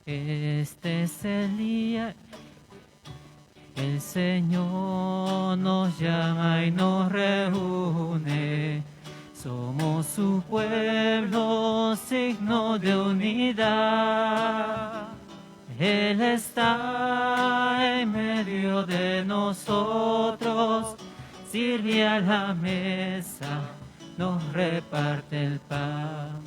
Este es el día, el Señor nos llama y nos reúne. Somos su pueblo, signo de unidad. Él está en medio de nosotros, sirve a la mesa, nos reparte el pan.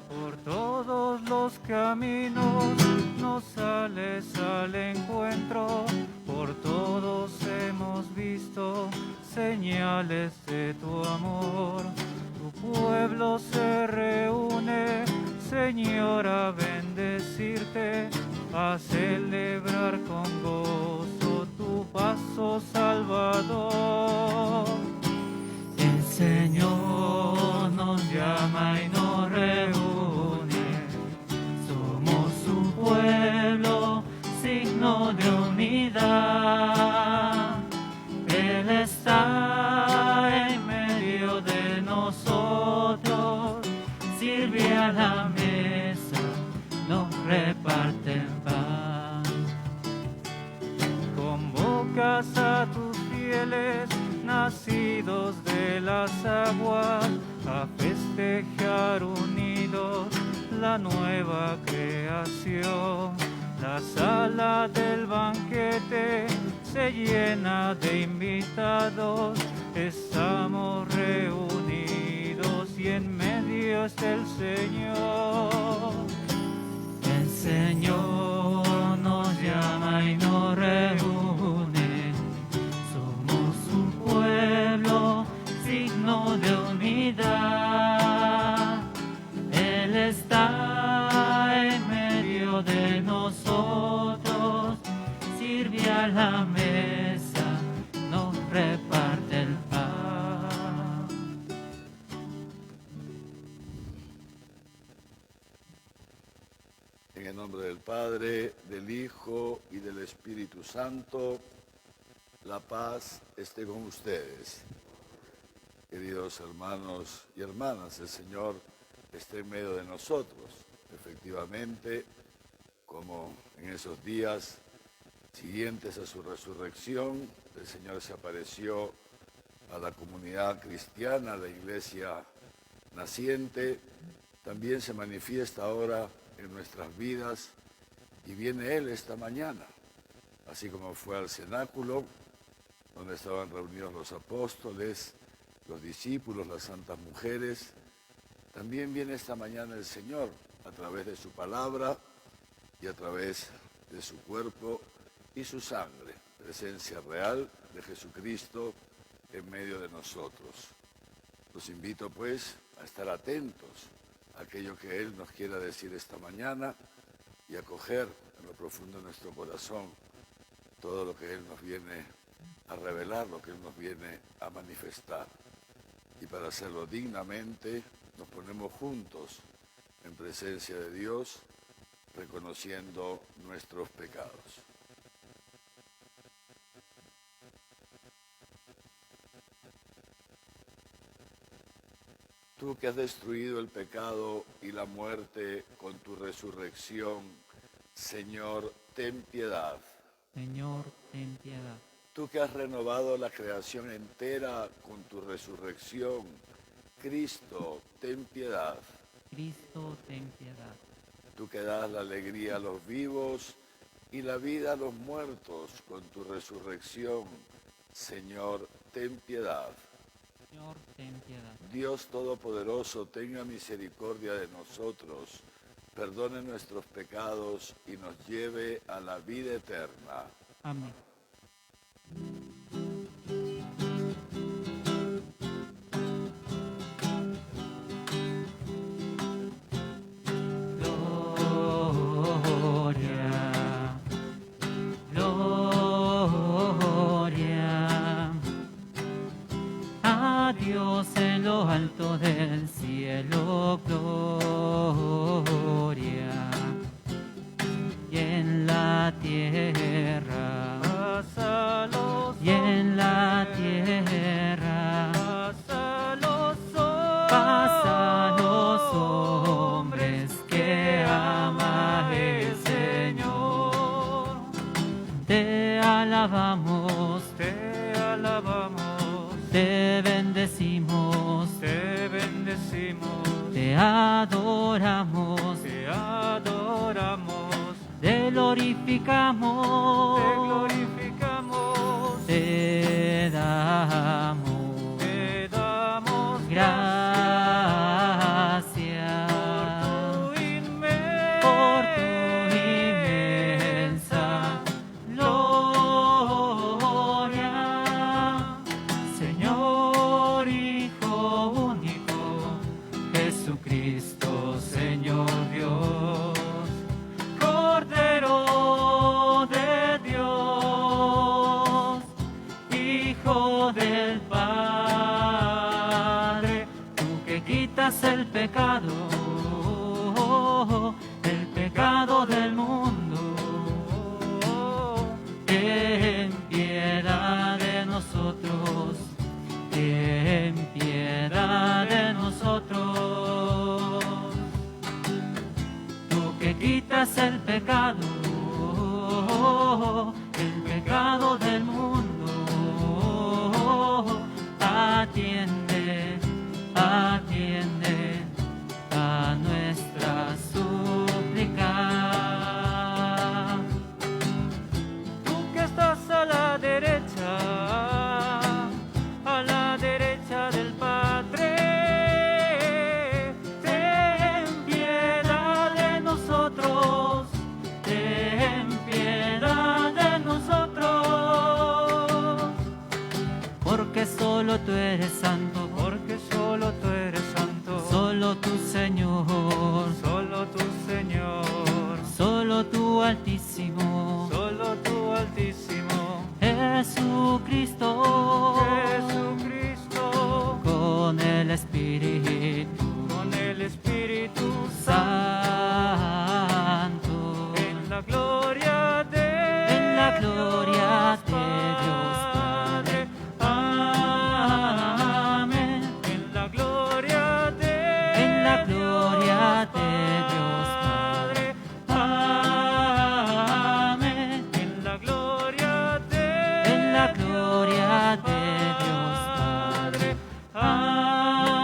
Por todos los caminos nos sales al encuentro, por todos hemos visto señales de tu amor. Tu pueblo se reúne, Señor, a bendecirte, a celebrar con gozo tu paso salvador. El Señor nos llama y nos reúne, somos su pueblo, signo de unidad. Él está en medio de nosotros, sirve a la mesa, nos reparte el pan. Convocas a tus fieles nacidos de las aguas a festejar unidos la nueva creación. La sala del banquete se llena de invitados, estamos reunidos y en medio está el Señor. El Señor nos llama y nos reúne, somos su pueblo, signo de unidad. Él está en medio de nosotros, sirve a la mesa, nos reparte el pan. En el nombre del Padre, del Hijo y del Espíritu Santo, la paz esté con ustedes. Queridos hermanos y hermanas, el Señor está en medio de nosotros. Efectivamente, como en esos días siguientes a su resurrección, el Señor se apareció a la comunidad cristiana, a la iglesia naciente, también se manifiesta ahora en nuestras vidas y viene Él esta mañana, así como fue al cenáculo, donde estaban reunidos los apóstoles, los discípulos, las santas mujeres. También viene esta mañana el Señor a través de su palabra y a través de su cuerpo y su sangre, presencia real de Jesucristo en medio de nosotros. Los invito pues a estar atentos a aquello que Él nos quiera decir esta mañana y acoger en lo profundo de nuestro corazón todo lo que Él nos viene a revelar, lo que Él nos viene a manifestar. Y para hacerlo dignamente nos ponemos juntos en presencia de Dios, reconociendo nuestros pecados. Tú que has destruido el pecado y la muerte con tu resurrección, Señor, ten piedad. Señor, ten piedad. Tú que has renovado la creación entera con tu resurrección, Cristo, ten piedad. Cristo, ten piedad. Tú que das la alegría a los vivos y la vida a los muertos con tu resurrección, Señor, ten piedad. Señor, ten piedad. Dios Todopoderoso, tenga misericordia de nosotros, perdone nuestros pecados y nos lleve a la vida eterna. Amén. Dios en lo alto del cielo, gloria, y en la tierra, y en la tierra, paz a los hombres que aman alabamos, te alabamos, te bendecimos, te bendecimos, te adoramos, te adoramos, te glorificamos, te glorificamos, te damos gracias por tu inmensa gloria, Señor Hijo único, Jesucristo, Señor Dios, Cordero de Dios, Hijo del Padre, tú que quitas el pecado del mundo, ten piedad de nosotros, ten piedad de nosotros. Tú que quitas el pecado del mundo, atiende a nuestra súplica. tú que estás a la derecha del Padre, Ten piedad de nosotros, ten piedad de nosotros, porque solo tú eres santo, porque solo tú eres santo, solo tú, Señor, solo tú, Señor, solo tú, Altísimo, solo tú, Altísimo, Jesucristo, Jesucristo, con el Espíritu Santo, en la gloria de Dios Padre. Amén. En la gloria de Dios Padre. Amén. En la gloria de Dios Padre. Amén.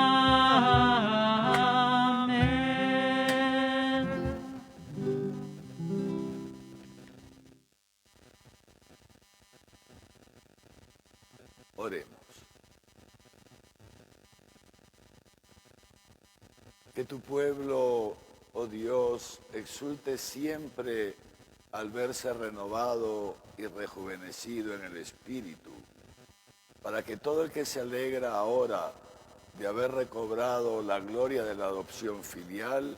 Oremos. Que tu pueblo, oh Dios, exulte siempre al verse renovado y rejuvenecido en el Espíritu, para que todo el que se alegra ahora de haber recobrado la gloria de la adopción filial,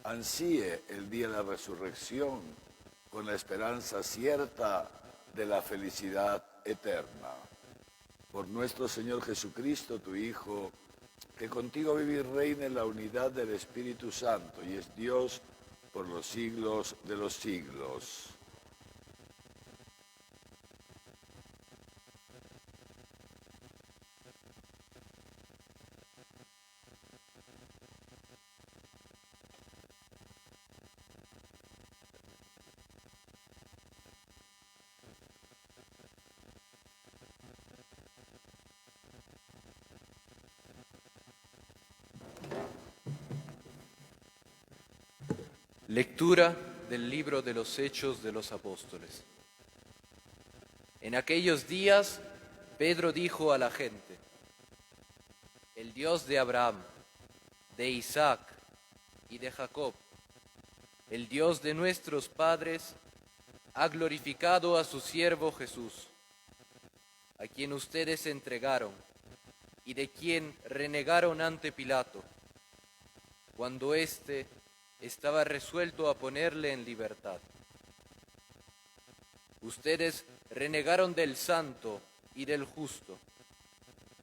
ansíe el día de la resurrección con la esperanza cierta de la felicidad eterna. Por nuestro Señor Jesucristo, tu Hijo, que contigo vive y reina en la unidad del Espíritu Santo y es Dios por los siglos de los siglos. Lectura del libro de los Hechos de los Apóstoles. En aquellos días, Pedro dijo a la gente: el Dios de Abraham, de Isaac y de Jacob, el Dios de nuestros padres, ha glorificado a su siervo Jesús, a quien ustedes entregaron y de quien renegaron ante Pilato, cuando éste estaba resuelto a ponerle en libertad. Ustedes renegaron del santo y del justo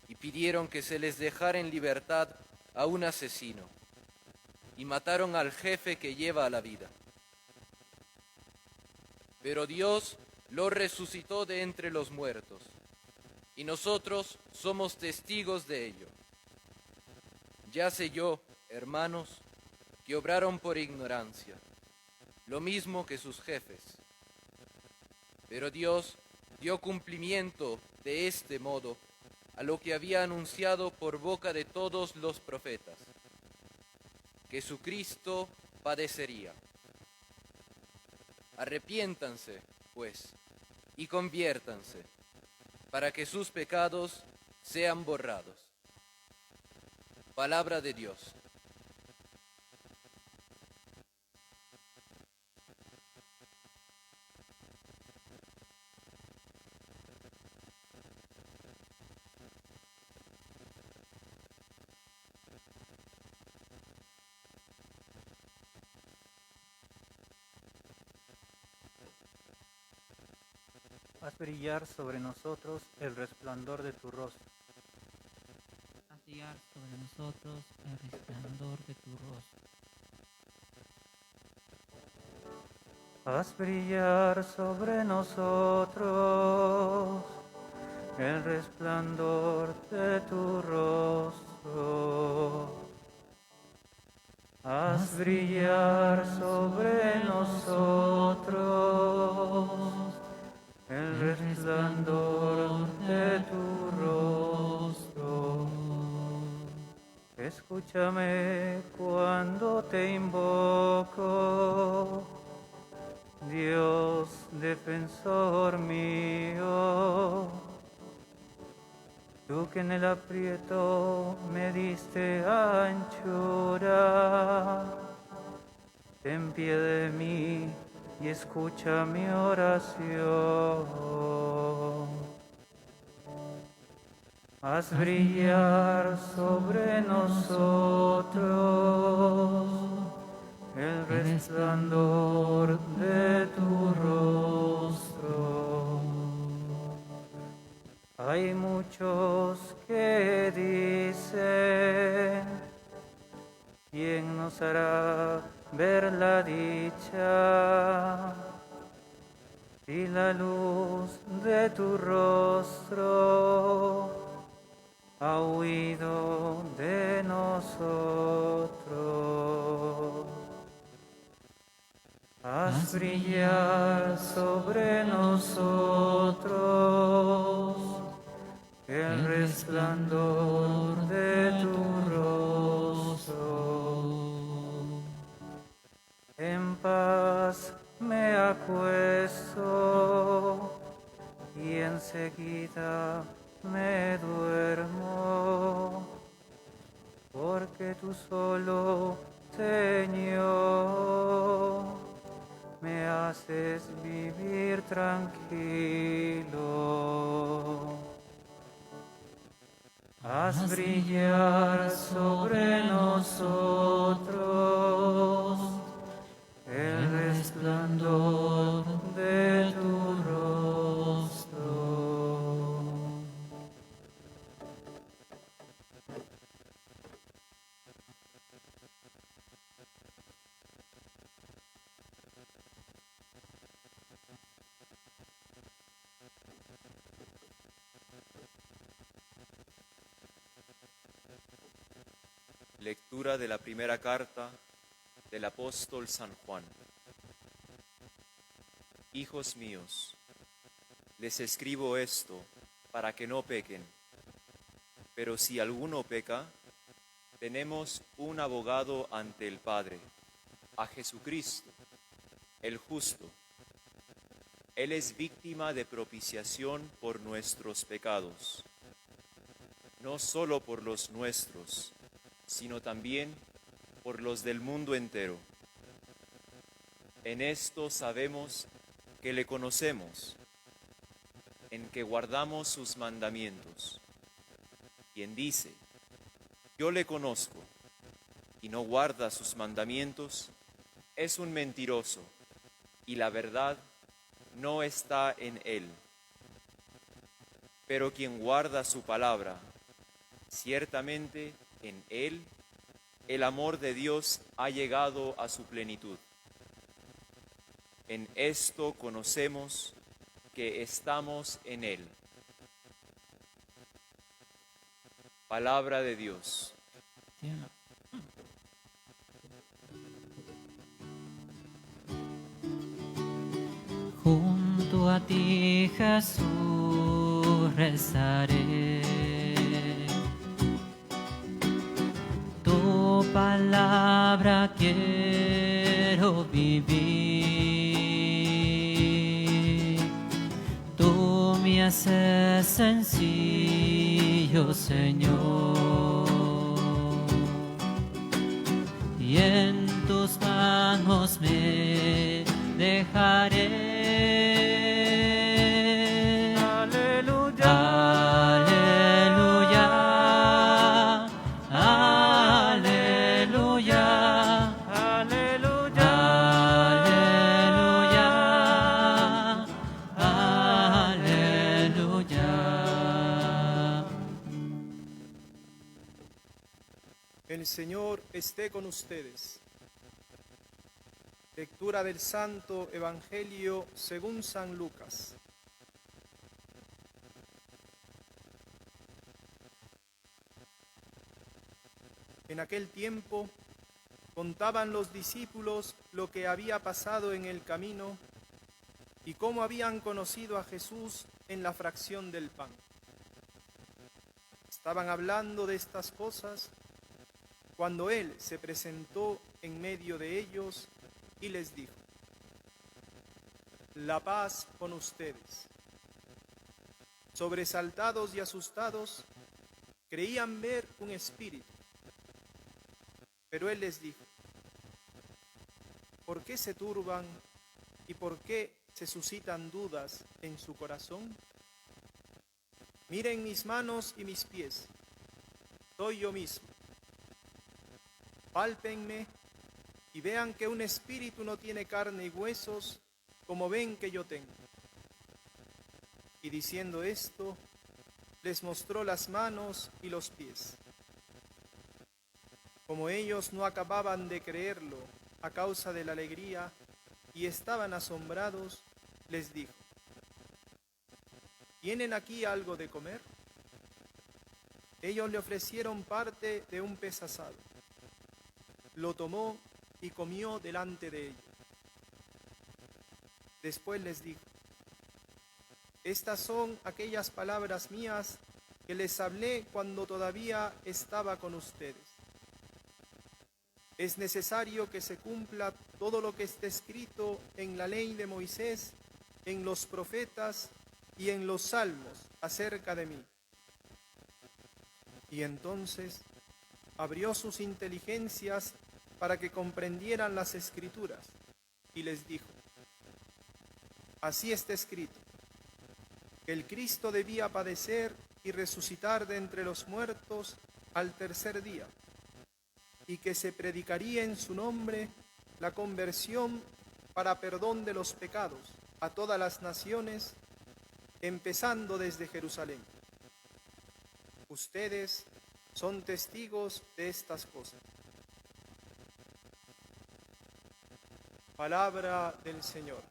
y pidieron que se les dejara en libertad a un asesino y mataron al jefe que lleva la vida. Pero Dios lo resucitó de entre los muertos y nosotros somos testigos de ello. Ya sé yo, hermanos, que obraron por ignorancia, lo mismo que sus jefes. Pero Dios dio cumplimiento de este modo a lo que había anunciado por boca de todos los profetas, que su Cristo padecería. Arrepiéntanse, pues, y conviértanse, para que sus pecados sean borrados. Palabra de Dios. Haz brillar sobre nosotros el resplandor de tu rostro. Haz brillar sobre nosotros el resplandor de tu rostro. Haz brillar sobre nosotros el resplandor de tu rostro. Haz brillar sobre nosotros el resplandor de tu rostro. Escúchame cuando te invoco, Dios defensor mío. Tú que en el aprieto me diste anchura, ten piedad de mí y escucha mi oración. Haz brillar sobre nosotros el resplandor de tu rostro. Hay muchos que dicen, ¿quién nos hará ver la dicha? Y la luz de tu rostro ha huido de nosotros. Haz brillar sobre nosotros el resplandor de tu rostro. En paz me acuesto y enseguida me duermo, porque tú solo, Señor, me haces vivir tranquilo. Haz brillar sobre nosotros el resplandor de tu rostro. Lectura de la primera carta del apóstol San Juan. Hijos míos, les escribo esto para que no pequen. Pero si alguno peca, tenemos un abogado ante el Padre, a Jesucristo, el justo. Él es víctima de propiciación por nuestros pecados, no solo por los nuestros, sino también por los del mundo entero. En esto sabemos que le conocemos, en que guardamos sus mandamientos. Quien dice, yo le conozco, y no guarda sus mandamientos, es un mentiroso, y la verdad no está en él. Pero quien guarda su palabra, ciertamente en él el amor de Dios ha llegado a su plenitud. En esto conocemos que estamos en él. Palabra de Dios. Junto a ti, Jesús, Jesús rezaré. Tu palabra quiero vivir. Tú me haces sencillo, Señor, y en tus manos me dejaré. Aleluya. Aleluya, aleluya, Aleluya. aleluya, aleluya. El Señor esté con ustedes. Lectura del Santo Evangelio según San Lucas. En aquel tiempo contaban los discípulos lo que había pasado en el camino y cómo habían conocido a Jesús en la fracción del pan. Estaban hablando de estas cosas cuando Él se presentó en medio de ellos y les dijo: la paz con ustedes. Sobresaltados y asustados, creían ver un espíritu. Pero Él les dijo: ¿por qué se turban y por qué se suscitan dudas en su corazón? Miren mis manos y mis pies, soy yo mismo. Pálpenme y vean que un espíritu no tiene carne y huesos, como ven que yo tengo. Y diciendo esto, les mostró las manos y los pies. Como ellos no acababan de creerlo a causa de la alegría y estaban asombrados, les dijo: ¿tienen aquí algo de comer? Ellos le ofrecieron parte de un pez asado. Lo tomó y comió delante de ellos. Después les dijo: estas son aquellas palabras mías que les hablé cuando todavía estaba con ustedes. Es necesario que se cumpla todo lo que está escrito en la ley de Moisés, en los profetas y en los salmos acerca de mí. Y entonces abrió sus inteligencias para que comprendieran las Escrituras, y les dijo: así está escrito, que el Cristo debía padecer y resucitar de entre los muertos al tercer día, y que se predicaría en su nombre la conversión para perdón de los pecados a todas las naciones, empezando desde Jerusalén. Ustedes son testigos de estas cosas. Palabra del Señor.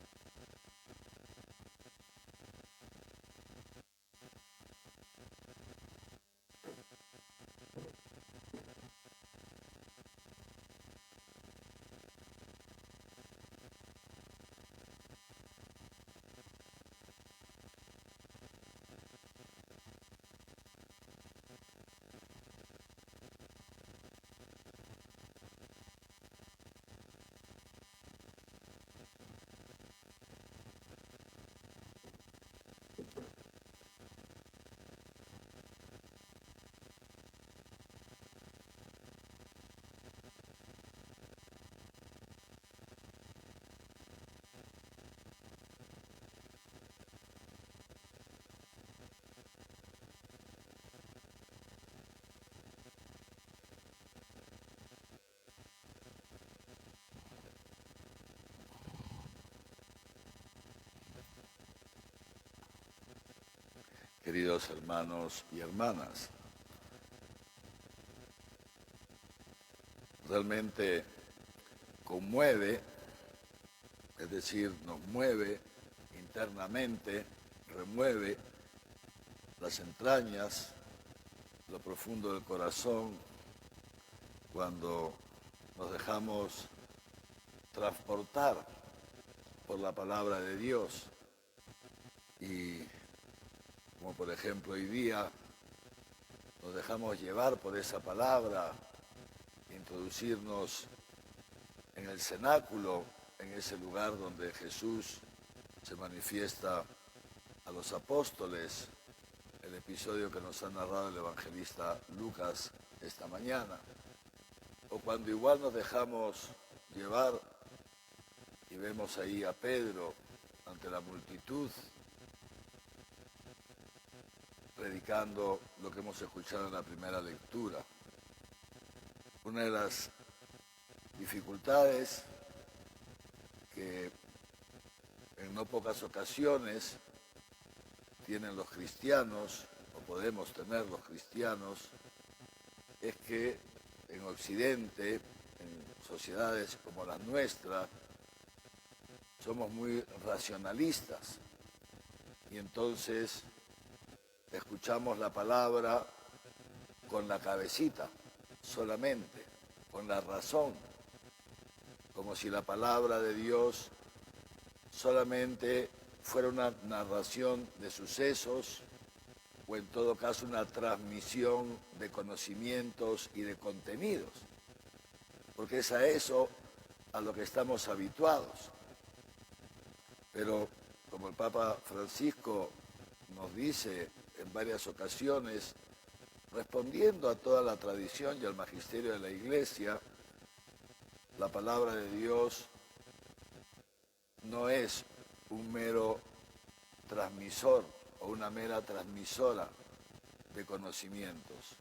Queridos hermanos y hermanas, realmente conmueve, es decir, nos mueve internamente, remueve las entrañas, lo profundo del corazón, cuando nos dejamos transportar por la palabra de Dios Y como por ejemplo hoy día nos dejamos llevar por esa palabra, introducirnos en el cenáculo, en ese lugar donde Jesús se manifiesta a los apóstoles, el episodio que nos ha narrado el evangelista Lucas esta mañana, o cuando igual nos dejamos llevar y vemos ahí a Pedro ante la multitud predicando lo que hemos escuchado en la primera lectura. Una de las dificultades que en no pocas ocasiones tienen los cristianos, o podemos tener los cristianos, es que en Occidente, en sociedades como la nuestra, somos muy racionalistas y entonces escuchamos la palabra con la cabecita solamente, con la razón, como si la palabra de Dios solamente fuera una narración de sucesos o en todo caso una transmisión de conocimientos y de contenidos, porque es a eso a lo que estamos habituados. Pero como el Papa Francisco nos dice en varias ocasiones, respondiendo a toda la tradición y al magisterio de la Iglesia, la palabra de Dios no es un mero transmisor o una mera transmisora de conocimientos.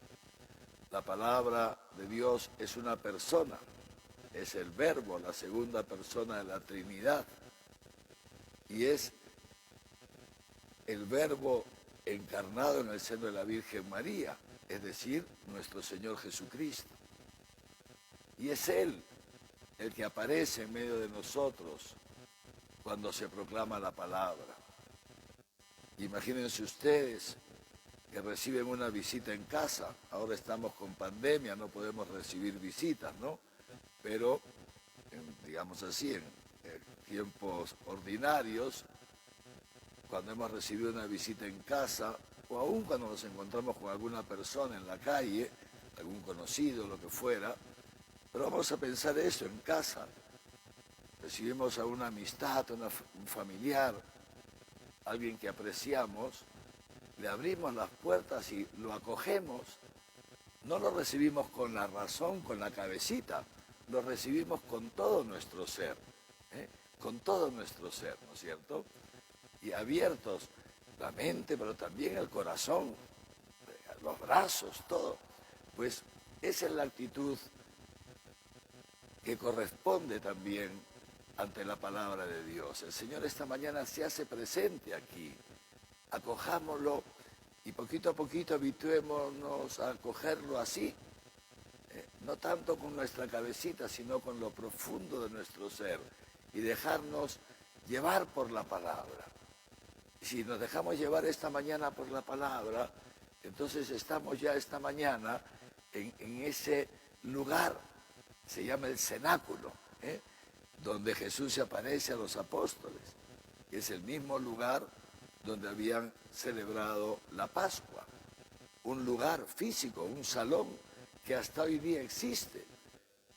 La palabra de Dios es una persona, es el Verbo, la segunda persona de la Trinidad, y es el Verbo encarnado en el seno de la Virgen María, es decir, nuestro Señor Jesucristo. Y es Él el que aparece en medio de nosotros cuando se proclama la palabra. Imagínense ustedes que reciben una visita en casa. Ahora estamos con pandemia, no podemos recibir visitas, ¿no? Pero, digamos así, en tiempos ordinarios, cuando hemos recibido una visita en casa, o aún cuando nos encontramos con alguna persona en la calle, algún conocido, lo que fuera, pero vamos a pensar eso en casa. Recibimos a una amistad, un familiar, alguien que apreciamos, le abrimos las puertas y lo acogemos. No lo recibimos con la razón, con la cabecita, lo recibimos con todo nuestro ser, con todo nuestro ser, ¿no es cierto? Y abiertos la mente, pero también el corazón, los brazos, todo. Pues esa es la actitud que corresponde también ante la palabra de Dios. El Señor esta mañana se hace presente aquí. Acojámoslo y poquito a poquito habituémonos a acogerlo así. No tanto con nuestra cabecita, sino con lo profundo de nuestro ser. Y dejarnos llevar por la palabra. Si nos dejamos llevar esta mañana por la palabra, entonces estamos ya esta mañana en ese lugar, se llama el cenáculo, donde Jesús se aparece a los apóstoles. Es el mismo lugar donde habían celebrado la Pascua. Un lugar físico, un salón que hasta hoy día existe.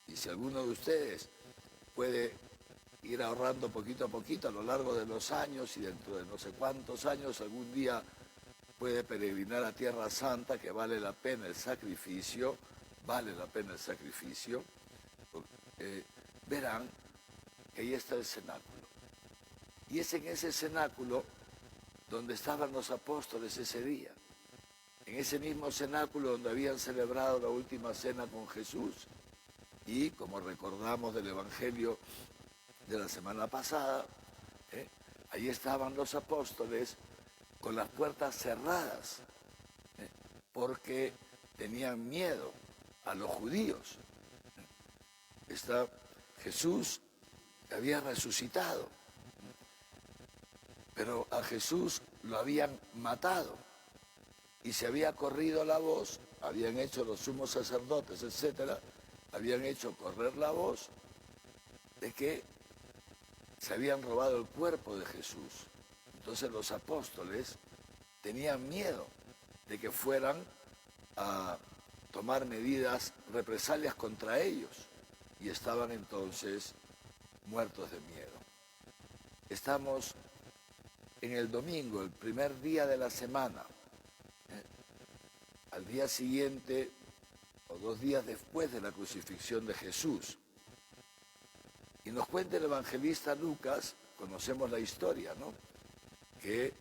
Y si alguno de ustedes puede ir ahorrando poquito a poquito a lo largo de los años y dentro de no sé cuántos años algún día puede peregrinar a Tierra Santa, que vale la pena el sacrificio, verán que ahí está el cenáculo. Y es en ese cenáculo donde estaban los apóstoles ese día. En ese mismo cenáculo donde habían celebrado la última cena con Jesús. Y como recordamos del Evangelio de la semana pasada, ahí estaban los apóstoles con las puertas cerradas, porque tenían miedo a los judíos. Está Jesús había resucitado, pero a Jesús lo habían matado y se había corrido la voz, habían hecho los sumos sacerdotes, etcétera, habían hecho correr la voz de que se habían robado el cuerpo de Jesús. Entonces los apóstoles tenían miedo de que fueran a tomar medidas, represalias contra ellos, y estaban entonces muertos de miedo. Estamos en el domingo, el primer día de la semana. Al día siguiente, o 2 días después de la crucifixión de Jesús. Y nos cuenta el evangelista Lucas, conocemos la historia, ¿no? Que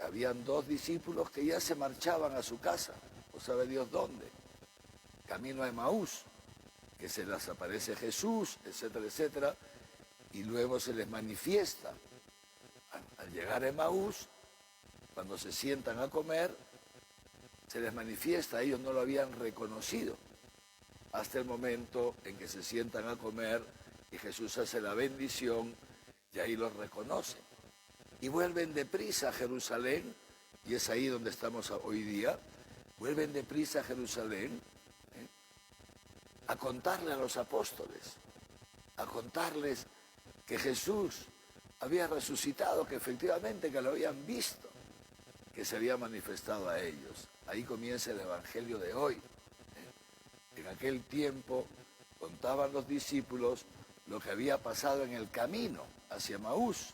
habían 2 discípulos que ya se marchaban a su casa, o sabe Dios dónde, camino a Emaús, que se les aparece Jesús, etcétera, etcétera, y luego se les manifiesta. Al llegar a Emaús, cuando se sientan a comer, se les manifiesta, ellos no lo habían reconocido, hasta el momento en que se sientan a comer y Jesús hace la bendición y ahí los reconocen. Y vuelven deprisa a Jerusalén, y es ahí donde estamos hoy día, vuelven deprisa a Jerusalén a contarle a los apóstoles, a contarles que Jesús había resucitado, que efectivamente que lo habían visto, que se había manifestado a ellos. Ahí comienza el evangelio de hoy. En aquel tiempo contaban los discípulos lo que había pasado en el camino hacia Emaús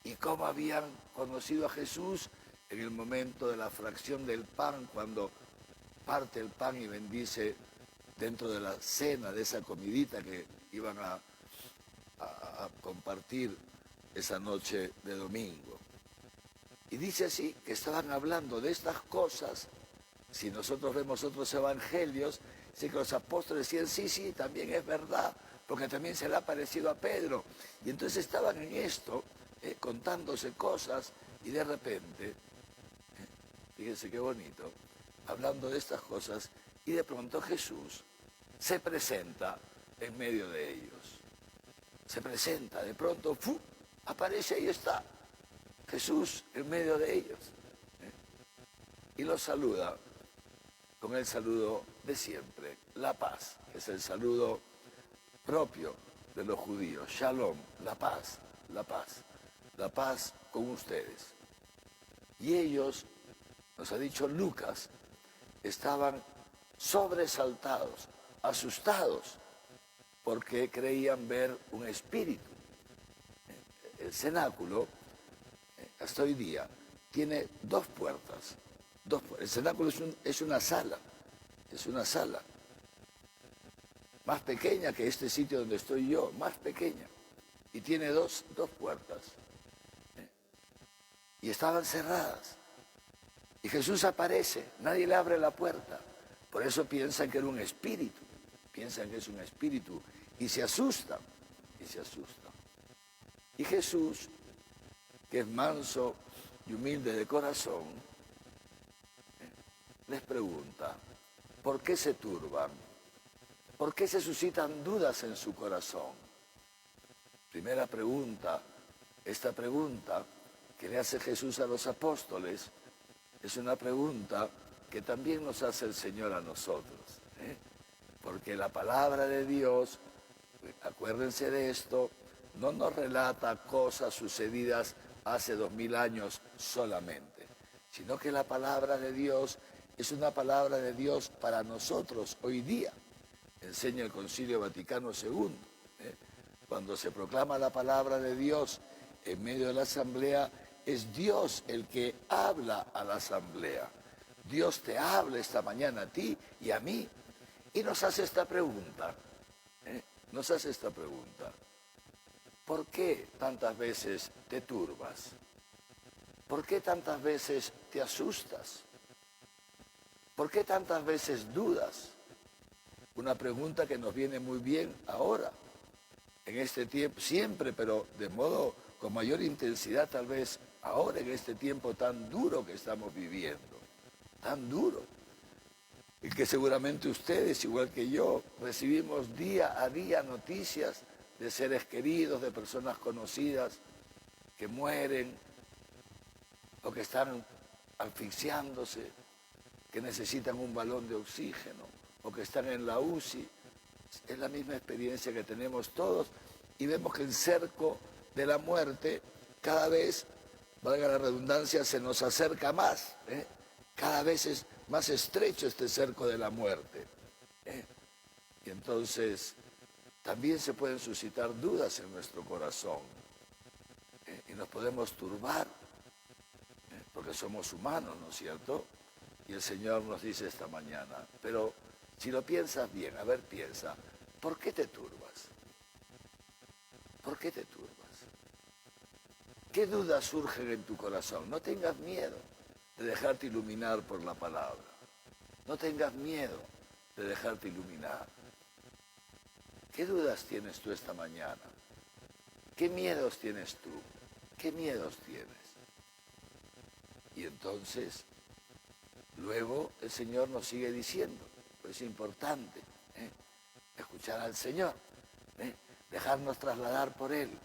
y cómo habían conocido a Jesús en el momento de la fracción del pan, cuando parte el pan y bendice dentro de la cena, de esa comidita que iban a compartir esa noche de domingo. Y dice así, que estaban hablando de estas cosas. Si nosotros vemos otros evangelios, sé que los apóstoles decían, sí, también es verdad, porque también se le ha parecido a Pedro. Y entonces estaban en esto, contándose cosas, y de repente, fíjense qué bonito, hablando de estas cosas, y de pronto Jesús se presenta en medio de ellos. Se presenta, de pronto, ¡fu!, aparece, ahí está Jesús en medio de ellos. Y los saluda con el saludo de siempre, la paz, que es el saludo propio de los judíos. Shalom, la paz, la paz, la paz con ustedes. Y ellos, nos ha dicho Lucas, estaban sobresaltados, asustados, porque creían ver un espíritu. El cenáculo, hasta hoy día, tiene 2 puertas. El cenáculo es una sala, más pequeña que este sitio donde estoy yo, más pequeña, y tiene dos puertas. Y estaban cerradas. Y Jesús aparece, nadie le abre la puerta. Por eso piensan que era un espíritu, piensan que es un espíritu, y se asustan, Y Jesús, que es manso y humilde de corazón, les pregunta, ¿por qué se turban? ¿Por qué se suscitan dudas en su corazón? Primera pregunta, esta pregunta que le hace Jesús a los apóstoles, es una pregunta que también nos hace el Señor a nosotros. Porque la palabra de Dios, acuérdense de esto, no nos relata cosas sucedidas hace 2000 años solamente, sino que la palabra de Dios es una palabra de Dios para nosotros hoy día. Enseña el Concilio Vaticano II. Cuando se proclama la palabra de Dios en medio de la asamblea, es Dios el que habla a la asamblea. Dios te habla esta mañana a ti y a mí y nos hace esta pregunta. ¿Por qué tantas veces te turbas? ¿Por qué tantas veces te asustas? ¿Por qué tantas veces dudas? Una pregunta que nos viene muy bien ahora, en este tiempo, siempre, pero de modo con mayor intensidad tal vez ahora, en este tiempo tan duro que estamos viviendo, tan duro. Y que seguramente ustedes, igual que yo, recibimos día a día noticias de seres queridos, de personas conocidas que mueren o que están asfixiándose, que necesitan un balón de oxígeno o que están en la UCI. Es la misma experiencia que tenemos todos y vemos que el cerco de la muerte cada vez valga la redundancia, se nos acerca más. Cada vez es más estrecho este cerco de la muerte. Y entonces también se pueden suscitar dudas en nuestro corazón. Y nos podemos turbar, porque somos humanos, ¿no es cierto? Y el Señor nos dice esta mañana, pero si lo piensas bien, a ver, piensa, ¿por qué te turbas? ¿Por qué te turbas? ¿Qué dudas surgen en tu corazón? No tengas miedo de dejarte iluminar por la palabra. No tengas miedo de dejarte iluminar. ¿Qué dudas tienes tú esta mañana? ¿Qué miedos tienes tú? ¿Qué miedos tienes? Y entonces, luego el Señor nos sigue diciendo, pues es importante escuchar al Señor, dejarnos trasladar por Él.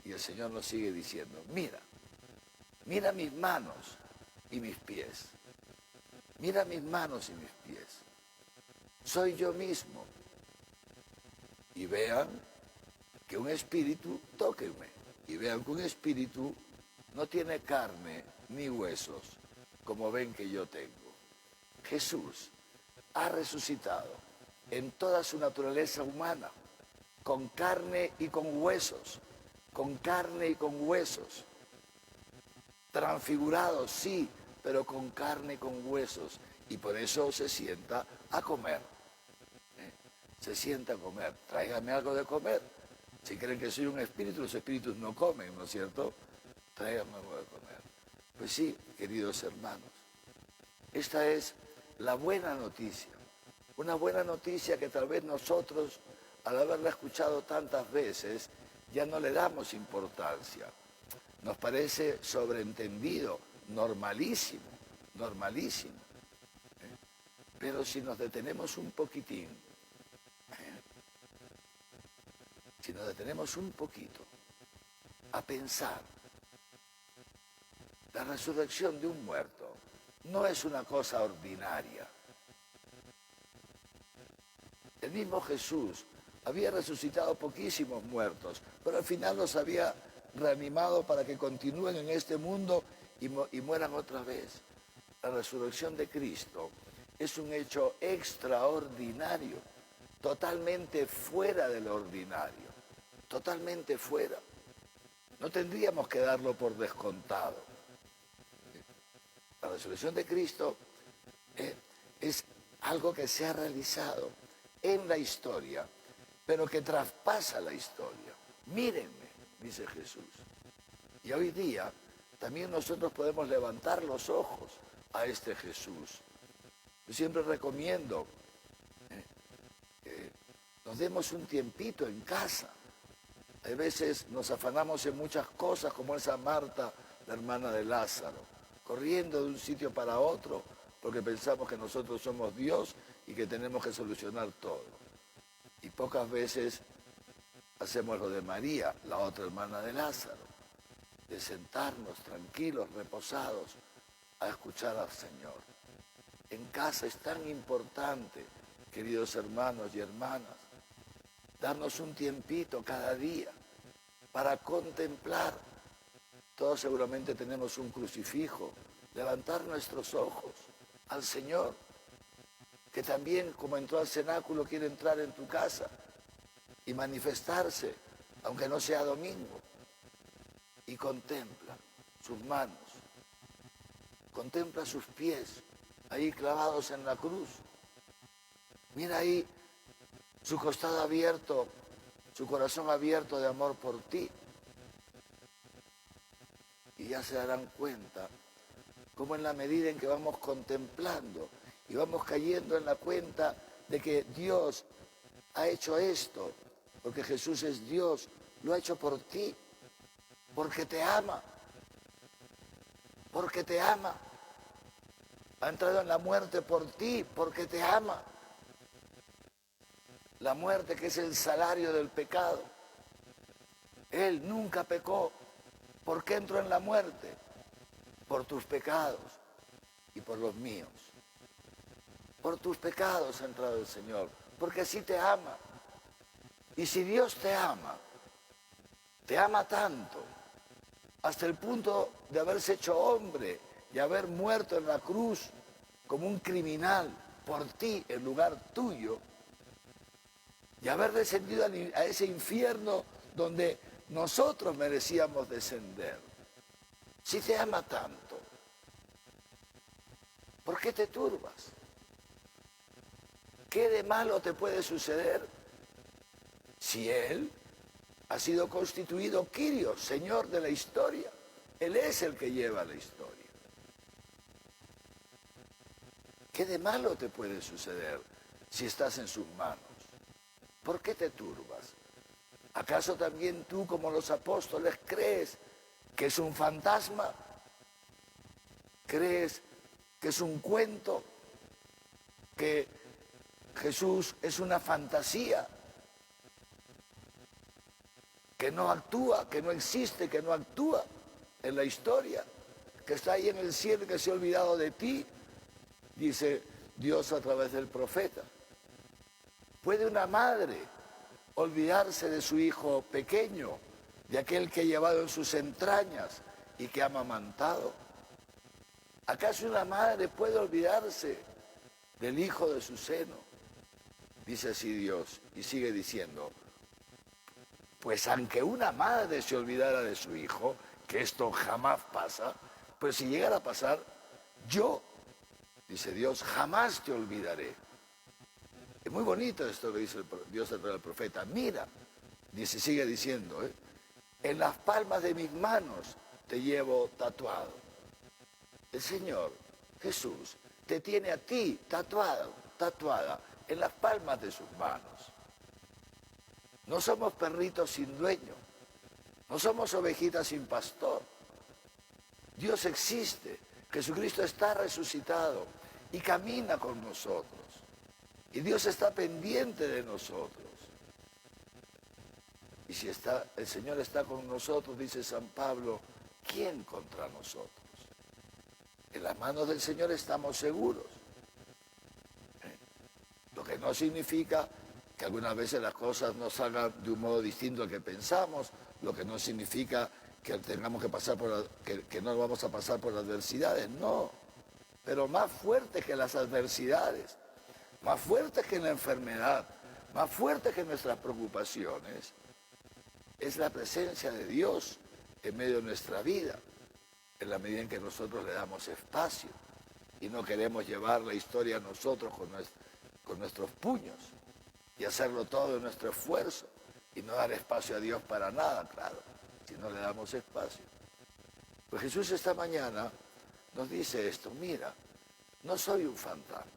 Y el Señor nos sigue diciendo, mira mis manos y mis pies. Mira mis manos y mis pies. Soy yo mismo. Y vean que un espíritu, tóquenme, y vean que un espíritu no tiene carne ni huesos, como ven que yo tengo. Jesús ha resucitado en toda su naturaleza humana, con carne y con huesos, con carne y con huesos, transfigurado, sí, pero con carne y con huesos, y por eso se sienta a comer. Se sienta a comer. Tráigame algo de comer. Si creen que soy un espíritu, los espíritus no comen, ¿no es cierto? Tráigame algo de comer. Pues sí, queridos hermanos, esta es la buena noticia. Una buena noticia que tal vez nosotros, al haberla escuchado tantas veces, ya no le damos importancia. Nos parece sobreentendido, normalísimo, normalísimo. Pero si nos detenemos un poquitín, si nos detenemos un poquito a pensar, la resurrección de un muerto no es una cosa ordinaria. El mismo Jesús había resucitado poquísimos muertos, pero al final los había reanimado para que continúen en este mundo y mueran otra vez. La resurrección de Cristo es un hecho extraordinario, totalmente fuera de lo ordinario, totalmente fuera. No tendríamos que darlo por descontado. La resurrección de Cristo es algo que se ha realizado en la historia, pero que traspasa la historia. Mírenme, dice Jesús. Y hoy día también nosotros podemos levantar los ojos a este Jesús. Yo siempre recomiendo que nos demos un tiempito en casa. A veces nos afanamos en muchas cosas, como esa Marta, la hermana de Lázaro, corriendo de un sitio para otro porque pensamos que nosotros somos Dios y que tenemos que solucionar todo. Y pocas veces hacemos lo de María, la otra hermana de Lázaro, de sentarnos tranquilos, reposados, a escuchar al Señor. En casa es tan importante, queridos hermanos y hermanas, darnos un tiempito cada día para contemplar. Todos seguramente tenemos un crucifijo, levantar nuestros ojos al Señor, que también, como entró al cenáculo, quiere entrar en tu casa y manifestarse, aunque no sea domingo, y contempla sus manos, contempla sus pies, ahí clavados en la cruz. Mira ahí su costado abierto, su corazón abierto de amor por ti. Y ya se darán cuenta cómo en la medida en que vamos contemplando y vamos cayendo en la cuenta de que Dios ha hecho esto, porque Jesús es Dios, lo ha hecho por ti, porque te ama, porque te ama. Ha entrado en la muerte por ti, porque te ama. La muerte que es el salario del pecado. Él nunca pecó. ¿Por qué entró en la muerte? Por tus pecados y por los míos. Por tus pecados ha entrado el Señor, porque así te ama. Y si Dios te ama tanto, hasta el punto de haberse hecho hombre y haber muerto en la cruz como un criminal por ti en lugar tuyo, y haber descendido a ese infierno donde nosotros merecíamos descender. Si te ama tanto, ¿por qué te turbas? ¿Qué de malo te puede suceder si Él ha sido constituido Kyrios, Señor de la historia? Él es el que lleva la historia. ¿Qué de malo te puede suceder si estás en sus manos? ¿Por qué te turbas? ¿Acaso también tú, como los apóstoles, crees que es un fantasma? ¿Crees que es un cuento? ¿Que Jesús es una fantasía? ¿Que no actúa, que no existe, que no actúa en la historia? ¿Que está ahí en el cielo y que se ha olvidado de ti? Dice Dios a través del profeta. ¿Puede una madre olvidarse de su hijo pequeño, de aquel que ha llevado en sus entrañas y que ha amamantado? ¿Acaso una madre puede olvidarse del hijo de su seno? Dice así Dios y sigue diciendo, pues aunque una madre se olvidara de su hijo, que esto jamás pasa, pues si llegara a pasar, yo, dice Dios, jamás te olvidaré. Es muy bonito esto que dice Dios a través del profeta. Mira, dice, sigue diciendo, en las palmas de mis manos te llevo tatuado. El Señor, Jesús, te tiene a ti tatuado, tatuada, en las palmas de sus manos. No somos perritos sin dueño, no somos ovejitas sin pastor. Dios existe, Jesucristo está resucitado y camina con nosotros. Y Dios está pendiente de nosotros. Y si el Señor está con nosotros, dice San Pablo, ¿quién contra nosotros? En las manos del Señor estamos seguros. Lo que no significa que algunas veces las cosas no salgan de un modo distinto al que pensamos, lo que no significa que tengamos que pasar que no vamos a pasar por adversidades, no. Pero más fuertes que las adversidades, más fuertes que la enfermedad, más fuertes que nuestras preocupaciones, es la presencia de Dios en medio de nuestra vida, en la medida en que nosotros le damos espacio y no queremos llevar la historia a nosotros con nuestros puños y hacerlo todo de nuestro esfuerzo y no dar espacio a Dios para nada, claro, si no le damos espacio. Pues Jesús esta mañana nos dice esto, mira, no soy un fantasma,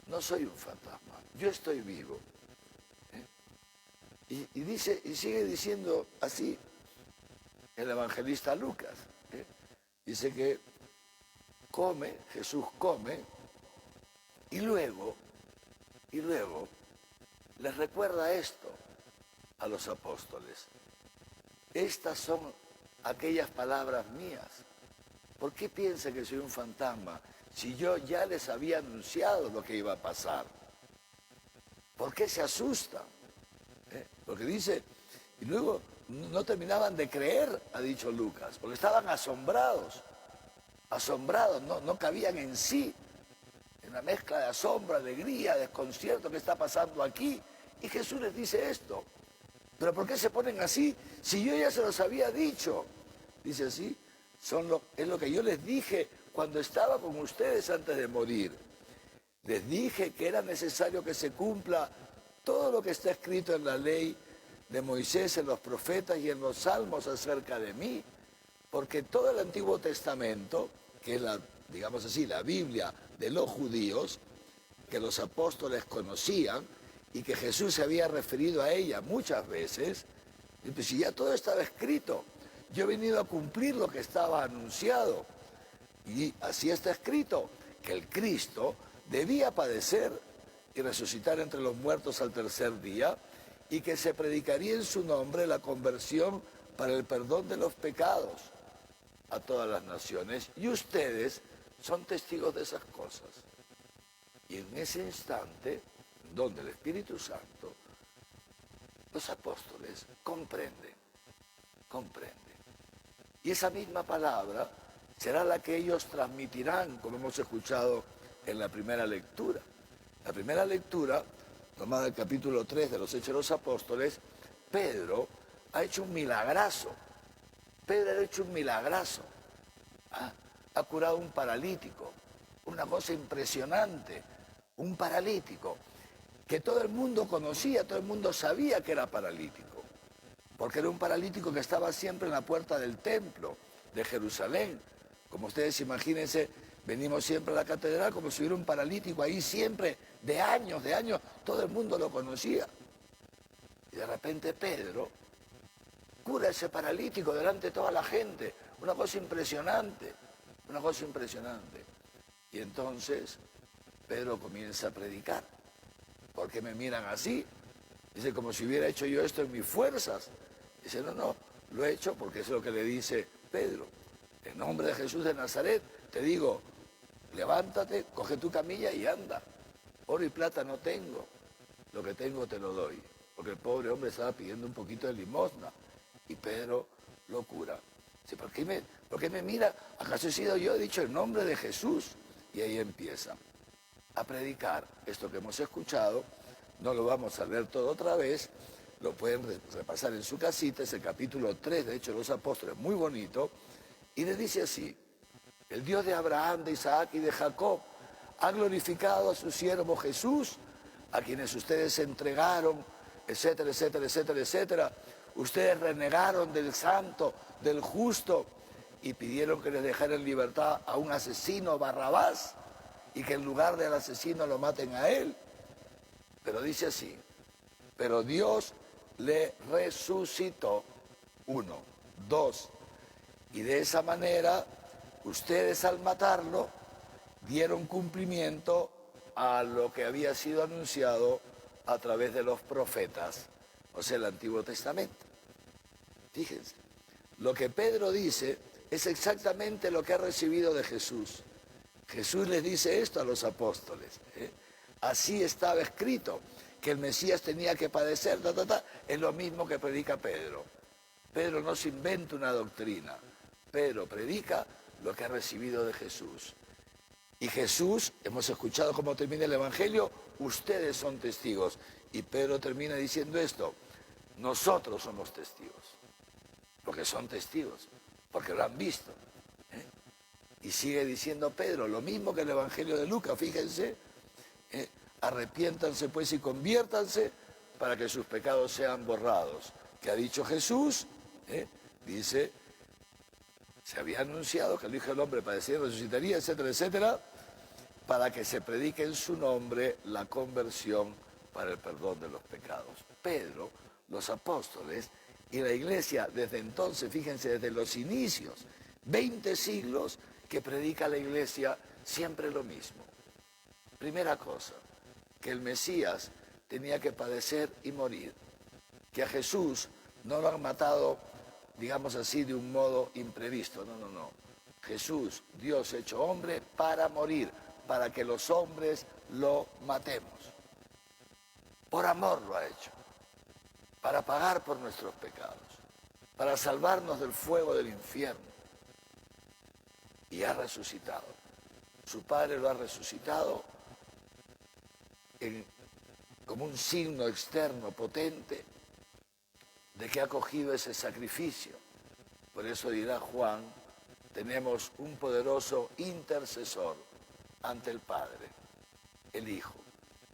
no soy un fantasma, yo estoy vivo. Y sigue diciendo así el evangelista Lucas. Dice que Jesús come y luego les recuerda esto a los apóstoles. Estas son aquellas palabras mías. ¿Por qué piensa que soy un fantasma si yo ya les había anunciado lo que iba a pasar? ¿Por qué se asustan? Porque dice, y luego no terminaban de creer, ha dicho Lucas, porque estaban asombrados, no cabían en sí, en una mezcla de asombro, alegría, desconcierto que está pasando aquí. Y Jesús les dice esto, ¿pero por qué se ponen así si yo ya se los había dicho? Dice así, es lo que yo les dije cuando estaba con ustedes antes de morir. Les dije que era necesario que se cumpla todo lo que está escrito en la ley de Moisés, en los profetas y en los salmos acerca de mí, porque todo el Antiguo Testamento, que es digamos así, la Biblia de los judíos, que los apóstoles conocían y que Jesús se había referido a ella muchas veces, y pues si ya todo estaba escrito, yo he venido a cumplir lo que estaba anunciado. Y así está escrito, que el Cristo debía padecer y resucitar entre los muertos al tercer día, y que se predicaría en su nombre la conversión para el perdón de los pecados a todas las naciones. Y ustedes son testigos de esas cosas. Y en ese instante, donde el Espíritu Santo, los apóstoles comprenden. Y esa misma palabra será la que ellos transmitirán, como hemos escuchado en la primera lectura. La primera lectura, tomada del capítulo 3 de los Hechos de los Apóstoles, Pedro ha hecho un milagrazo. Pedro ha hecho un milagrazo. Ha curado un paralítico, una cosa impresionante, un paralítico que todo el mundo conocía, todo el mundo sabía que era paralítico, porque era un paralítico que estaba siempre en la puerta del templo de Jerusalén. Como ustedes imagínense, venimos siempre a la catedral como si hubiera un paralítico ahí siempre, de años, todo el mundo lo conocía. Y de repente Pedro cura a ese paralítico delante de toda la gente, una cosa impresionante. Una cosa impresionante. Y entonces Pedro comienza a predicar. ¿Por qué me miran así? Dice, como si hubiera hecho yo esto en mis fuerzas. Dice, no, lo he hecho porque es lo que le dice Pedro. En nombre de Jesús de Nazaret, te digo, levántate, coge tu camilla y anda. Oro y plata no tengo, lo que tengo te lo doy. Porque el pobre hombre estaba pidiendo un poquito de limosna y Pedro lo cura. Dice, ¿por qué me mira? ¿Acaso he sido yo? He dicho el nombre de Jesús. Y ahí empieza a predicar esto que hemos escuchado. No lo vamos a leer todo otra vez, lo pueden repasar en su casita, es el capítulo 3 de Hechos de los Apóstoles, muy bonito. Y le dice así, el Dios de Abraham, de Isaac y de Jacob ha glorificado a su siervo Jesús, a quienes ustedes entregaron, etcétera, etcétera, etcétera, etcétera. Ustedes renegaron del santo, del justo, y pidieron que les dejara en libertad a un asesino, Barrabás, y que en lugar del asesino lo maten a él. Pero dice así, pero Dios le resucitó, 1, 2, y de esa manera ustedes al matarlo dieron cumplimiento a lo que había sido anunciado a través de los profetas, o sea, el Antiguo Testamento. Fíjense, lo que Pedro dice es exactamente lo que ha recibido de Jesús. Jesús les dice esto a los apóstoles. Así estaba escrito, que el Mesías tenía que padecer, es lo mismo que predica Pedro. Pedro no se inventa una doctrina, Pedro predica lo que ha recibido de Jesús. Y Jesús, hemos escuchado cómo termina el Evangelio, ustedes son testigos. Y Pedro termina diciendo esto, nosotros somos testigos, porque son testigos, porque lo han visto. Y sigue diciendo Pedro, lo mismo que el Evangelio de Lucas, fíjense, arrepiéntanse pues y conviértanse para que sus pecados sean borrados. Que ha dicho Jesús, dice, se había anunciado que el Hijo del Hombre padecería, resucitaría, etcétera, etcétera, para que se predique en su nombre la conversión para el perdón de los pecados. Pedro, los apóstoles y la iglesia desde entonces, fíjense, desde los inicios, 20 siglos que predica la iglesia siempre lo mismo. Primera cosa, que el Mesías tenía que padecer y morir, que a Jesús no lo han matado, digamos así, de un modo imprevisto, no. Jesús, Dios hecho hombre, para morir, para que los hombres lo matemos. Por amor lo ha hecho, para pagar por nuestros pecados, para salvarnos del fuego del infierno. Y ha resucitado. Su Padre lo ha resucitado como un signo externo potente de que ha cogido ese sacrificio. Por eso dirá Juan, tenemos un poderoso intercesor ante el Padre, el Hijo,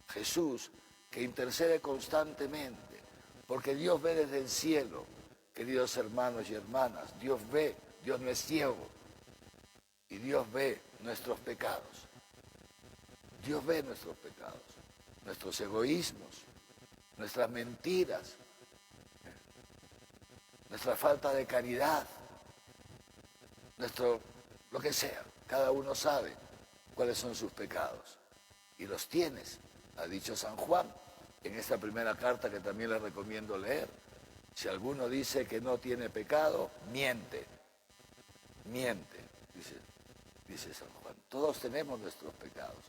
Jesús, que intercede constantemente, porque Dios ve desde el cielo, queridos hermanos y hermanas, Dios ve, Dios no es ciego, y Dios ve nuestros pecados. Dios ve nuestros pecados, nuestros egoísmos, nuestras mentiras, nuestra falta de caridad, lo que sea. Cada uno sabe cuáles son sus pecados. Y los tienes, ha dicho San Juan, en esta primera carta que también les recomiendo leer. Si alguno dice que no tiene pecado, miente, dice San Juan. Todos tenemos nuestros pecados.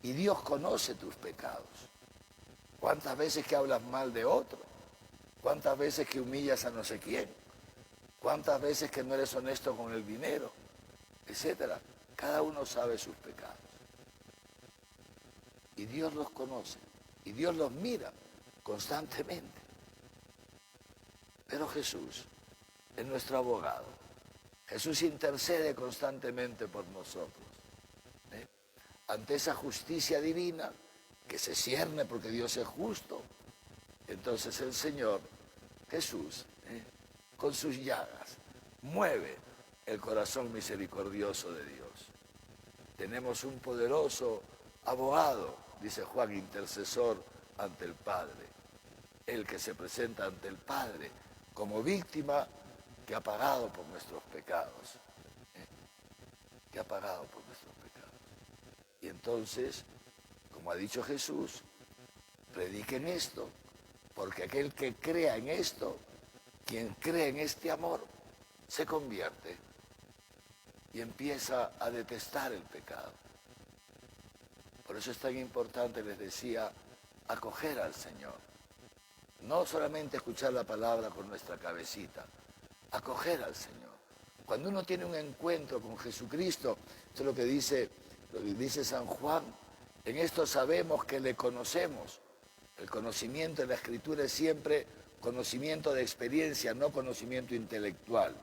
Y Dios conoce tus pecados. ¿Cuántas veces que hablas mal de otro? ¿Cuántas veces que humillas a no sé quién? ¿Cuántas veces que no eres honesto con el dinero? Etcétera. Cada uno sabe sus pecados. Y Dios los conoce. Y Dios los mira constantemente. Pero Jesús es nuestro abogado. Jesús intercede constantemente por nosotros. Ante esa justicia divina que se cierne porque Dios es justo, entonces el Señor Jesús, con sus llagas, mueve el corazón misericordioso de Dios. Tenemos un poderoso abogado, dice Juan, intercesor ante el Padre. El que se presenta ante el Padre como víctima que ha pagado por nuestros pecados. Que ha pagado por nuestros pecados. Y entonces, como ha dicho Jesús, prediquen esto, porque aquel que crea en esto, quien cree en este amor, se convierte y empieza a detestar el pecado. Por eso es tan importante, les decía, acoger al Señor. No solamente escuchar la palabra con nuestra cabecita, acoger al Señor. Cuando uno tiene un encuentro con Jesucristo, esto es lo que dice San Juan, en esto sabemos que le conocemos. El conocimiento de la Escritura es siempre conocimiento de experiencia, no conocimiento intelectual.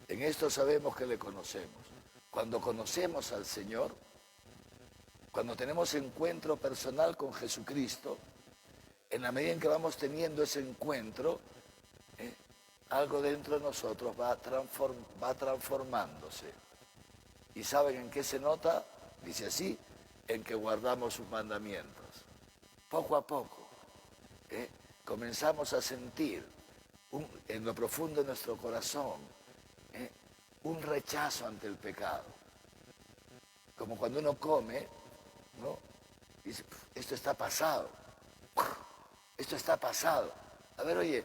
En esto sabemos que le conocemos. Cuando conocemos al Señor, cuando tenemos encuentro personal con Jesucristo, en la medida en que vamos teniendo ese encuentro, algo dentro de nosotros va transformándose. ¿Y saben en qué se nota? Dice así, en que guardamos sus mandamientos. Poco a poco, comenzamos a sentir en lo profundo de nuestro corazón un rechazo ante el pecado. Como cuando uno come, ¿no? Dice, esto está pasado. Esto está pasado. A ver, oye,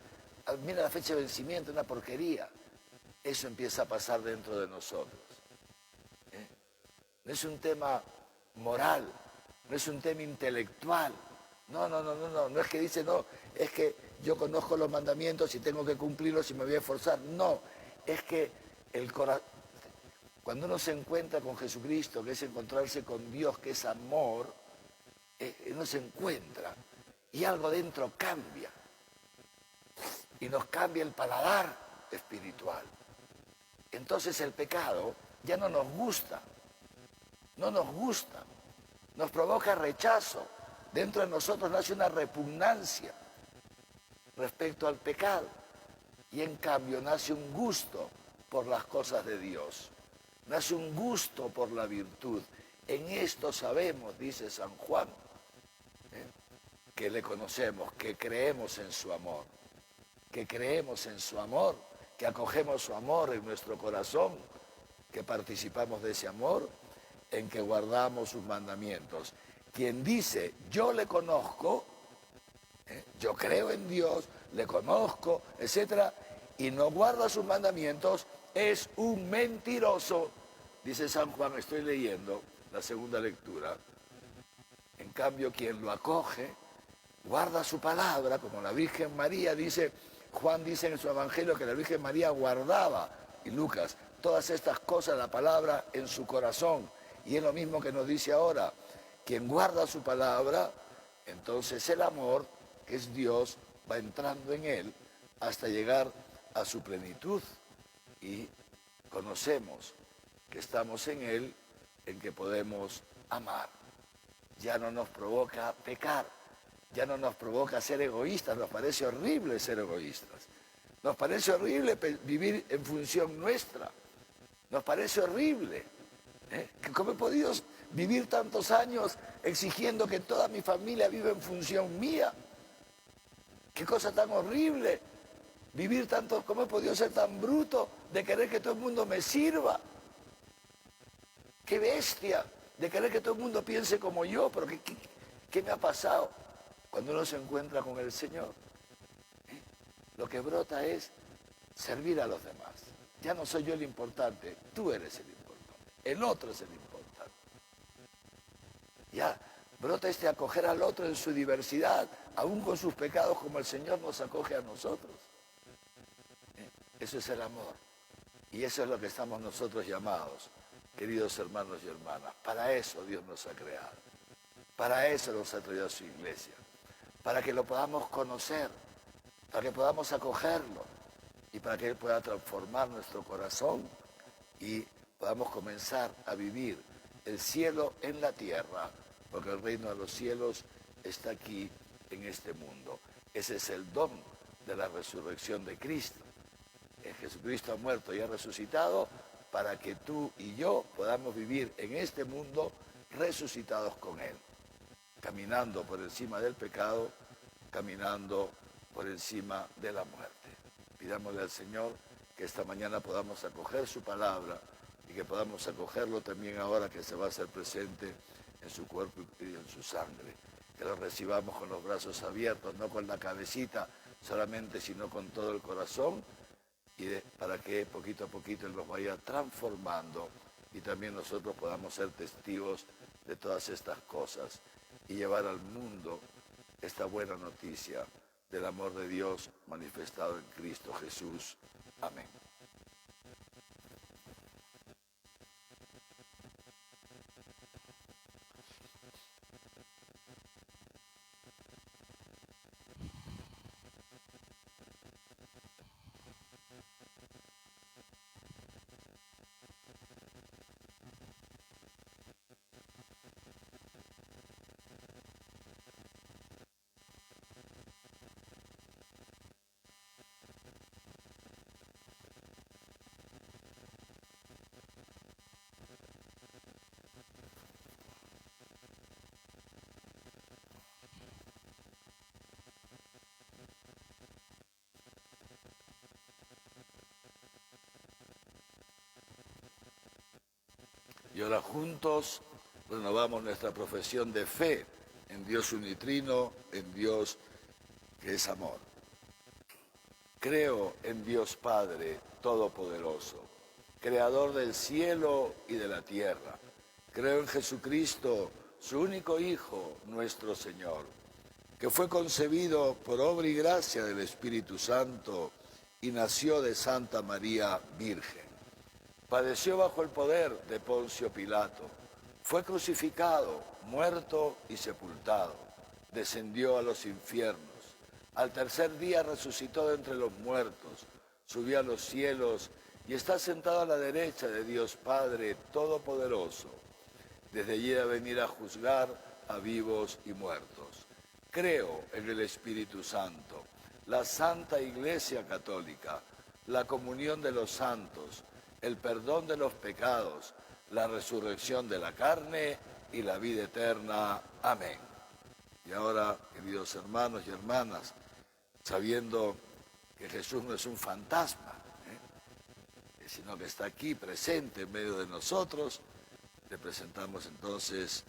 mira la fecha de vencimiento, una porquería. Eso empieza a pasar dentro de nosotros. No es un tema moral, no es un tema intelectual. No es que dice, no, es que yo conozco los mandamientos y tengo que cumplirlos y me voy a esforzar. No, es que cuando uno se encuentra con Jesucristo, que es encontrarse con Dios, que es amor, uno se encuentra y algo dentro cambia. Y nos cambia el paladar espiritual. Entonces el pecado ya no nos gusta. No nos gusta. Nos provoca rechazo. Dentro de nosotros nace una repugnancia respecto al pecado. Y en cambio nace un gusto por las cosas de Dios. Nace un gusto por la virtud. En esto sabemos, dice San Juan, que le conocemos, que creemos en su amor. Que creemos en su amor, que acogemos su amor en nuestro corazón, que participamos de ese amor, en que guardamos sus mandamientos. Quien dice, yo le conozco, yo creo en Dios, le conozco, etc., y no guarda sus mandamientos, es un mentiroso. Dice San Juan, estoy leyendo la segunda lectura. En cambio, quien lo acoge, guarda su palabra, como la Virgen María dice. Juan dice en su evangelio que la Virgen María guardaba, y Lucas, todas estas cosas, la palabra en su corazón. Y es lo mismo que nos dice ahora, quien guarda su palabra, entonces el amor, que es Dios, va entrando en él hasta llegar a su plenitud. Y conocemos que estamos en él, en que podemos amar. Ya no nos provoca pecar. Ya no nos provoca ser egoístas, nos parece horrible ser egoístas. Nos parece horrible vivir en función nuestra. Nos parece horrible. ¿Cómo he podido vivir tantos años exigiendo que toda mi familia viva en función mía? Qué cosa tan horrible. Vivir tanto, ¿cómo he podido ser tan bruto de querer que todo el mundo me sirva? Qué bestia de querer que todo el mundo piense como yo, pero ¿qué me ha pasado? Cuando uno se encuentra con el Señor, lo que brota es servir a los demás. Ya no soy yo el importante, tú eres el importante, el otro es el importante. Ya brota acoger al otro en su diversidad, aún con sus pecados, como el Señor nos acoge a nosotros. Eso es el amor. Y eso es lo que estamos nosotros llamados, queridos hermanos y hermanas. Para eso Dios nos ha creado. Para eso nos ha traído a su iglesia. Para que lo podamos conocer, para que podamos acogerlo y para que Él pueda transformar nuestro corazón y podamos comenzar a vivir el cielo en la tierra, porque el reino de los cielos está aquí en este mundo. Ese es el don de la resurrección de Cristo. Jesucristo ha muerto y ha resucitado para que tú y yo podamos vivir en este mundo resucitados con Él, caminando por encima del pecado, caminando por encima de la muerte. Pidámosle al Señor que esta mañana podamos acoger su palabra y que podamos acogerlo también ahora que se va a hacer presente en su cuerpo y en su sangre. Que lo recibamos con los brazos abiertos, no con la cabecita solamente, sino con todo el corazón, para que poquito a poquito Él nos vaya transformando y también nosotros podamos ser testigos de todas estas cosas y llevar al mundo esta buena noticia del amor de Dios manifestado en Cristo Jesús. Amén. Y ahora juntos renovamos nuestra profesión de fe en Dios unitrino, en Dios que es amor. Creo en Dios Padre Todopoderoso, Creador del cielo y de la tierra. Creo en Jesucristo, su único Hijo, nuestro Señor, que fue concebido por obra y gracia del Espíritu Santo y nació de Santa María Virgen. Padeció bajo el poder de Poncio Pilato, fue crucificado, muerto y sepultado, descendió a los infiernos, al tercer día resucitó de entre los muertos, subió a los cielos y está sentado a la derecha de Dios Padre Todopoderoso. Desde allí a venir a juzgar a vivos y muertos. Creo en el Espíritu Santo, la Santa Iglesia Católica, la comunión de los santos, el perdón de los pecados, la resurrección de la carne y la vida eterna. Amén. Y ahora, queridos hermanos y hermanas, sabiendo que Jesús no es un fantasma, sino que está aquí presente en medio de nosotros, le presentamos entonces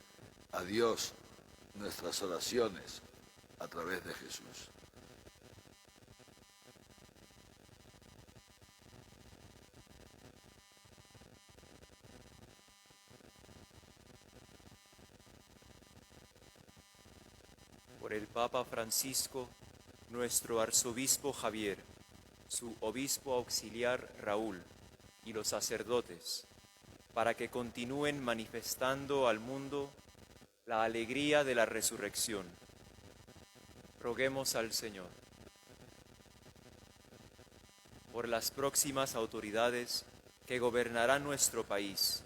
a Dios nuestras oraciones a través de Jesús. Por el Papa Francisco, nuestro arzobispo Javier, su obispo auxiliar Raúl y los sacerdotes, para que continúen manifestando al mundo la alegría de la resurrección. Roguemos al Señor. Por las próximas autoridades que gobernarán nuestro país,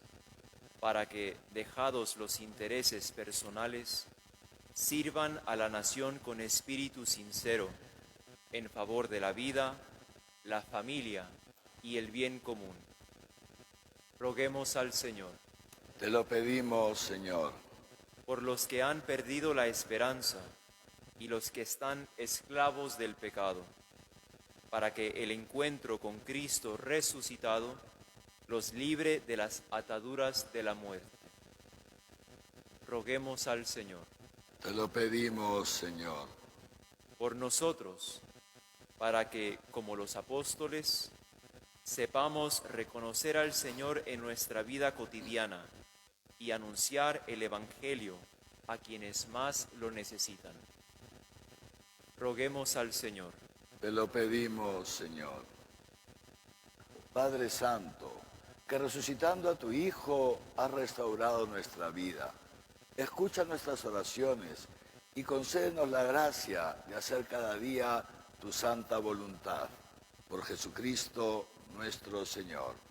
para que, dejados los intereses personales, sirvan a la nación con espíritu sincero, en favor de la vida, la familia y el bien común. Roguemos al Señor. Te lo pedimos, Señor. Por los que han perdido la esperanza y los que están esclavos del pecado, para que el encuentro con Cristo resucitado los libre de las ataduras de la muerte. Roguemos al Señor. Te lo pedimos, Señor. Por nosotros, para que, como los apóstoles, sepamos reconocer al Señor en nuestra vida cotidiana y anunciar el Evangelio a quienes más lo necesitan. Roguemos al Señor. Te lo pedimos, Señor. Padre Santo, que resucitando a tu Hijo has restaurado nuestra vida. Escucha nuestras oraciones y concédenos la gracia de hacer cada día tu santa voluntad. Por Jesucristo nuestro Señor.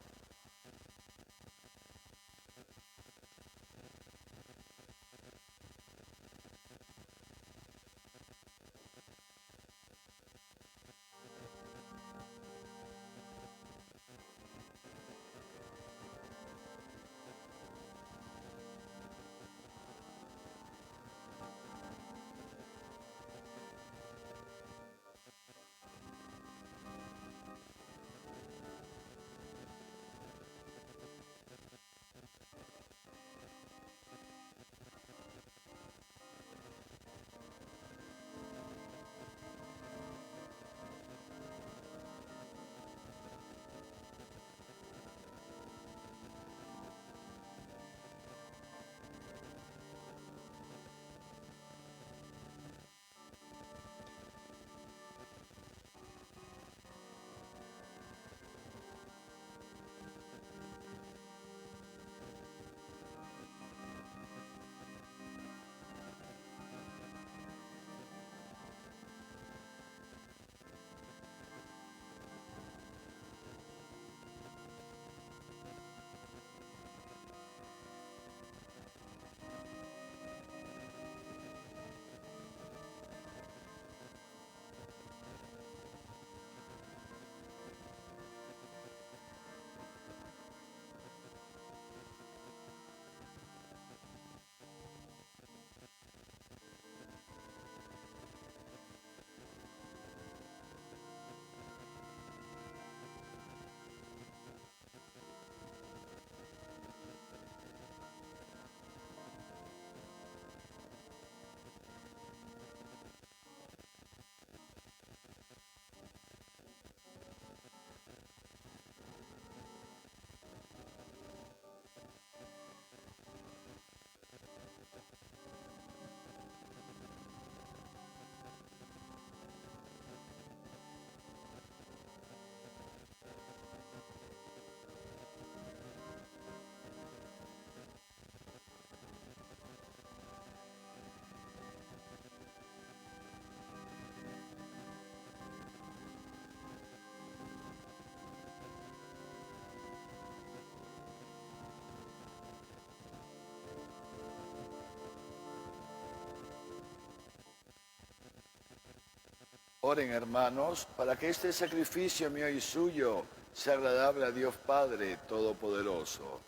Oren, hermanos, para que este sacrificio mío y suyo sea agradable a Dios Padre Todopoderoso.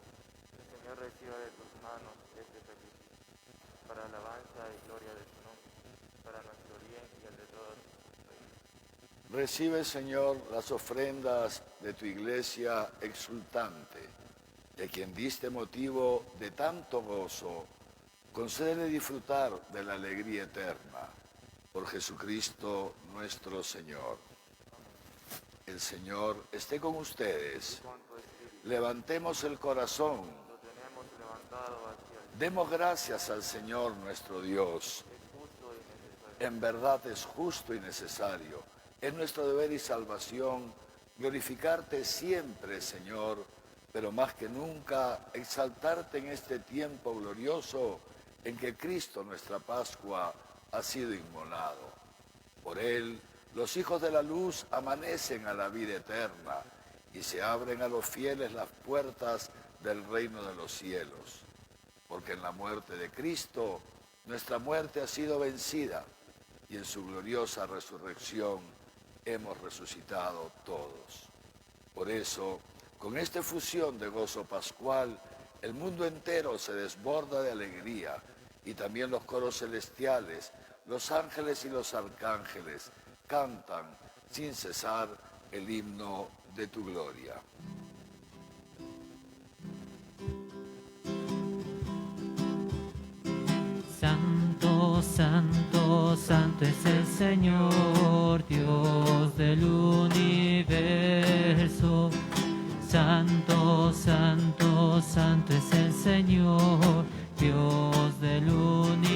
El Señor reciba de tus manos este sacrificio, para alabanza y gloria de su nombre, para nuestro bien y el de todos. Recibe, Señor, las ofrendas de tu iglesia exultante, de quien diste motivo de tanto gozo. Concédele disfrutar de la alegría eterna. Por Jesucristo nuestro Señor. El Señor esté con ustedes. Levantemos el corazón. Lo tenemos levantado hacia el Demos gracias al Señor nuestro Dios. justo y necesario. En verdad es justo y necesario. Es nuestro deber y salvación glorificarte siempre, Señor, pero más que nunca exaltarte en este tiempo glorioso en que Cristo, nuestra Pascua, ha sido inmolado. Por él, los hijos de la luz amanecen a la vida eterna y se abren a los fieles las puertas del reino de los cielos. Porque en la muerte de Cristo, nuestra muerte ha sido vencida y en su gloriosa resurrección hemos resucitado todos. Por eso, con esta efusión de gozo pascual, el mundo entero se desborda de alegría y también los coros celestiales, los ángeles y los arcángeles cantan sin cesar el himno de tu gloria. Santo, santo, santo es el Señor, Dios del universo. Santo, santo, santo es el Señor, Dios del universo.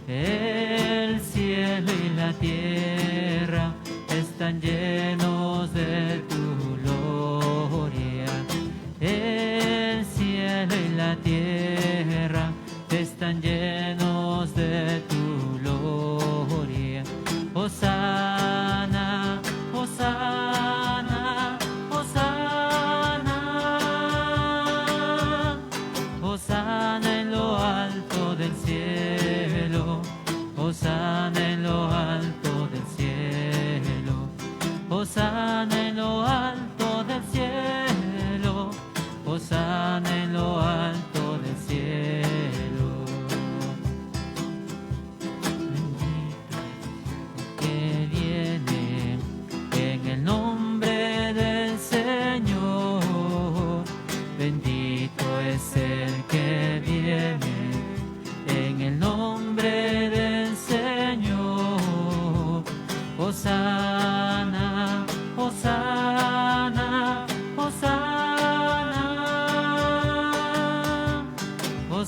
El cielo y la tierra están llenos de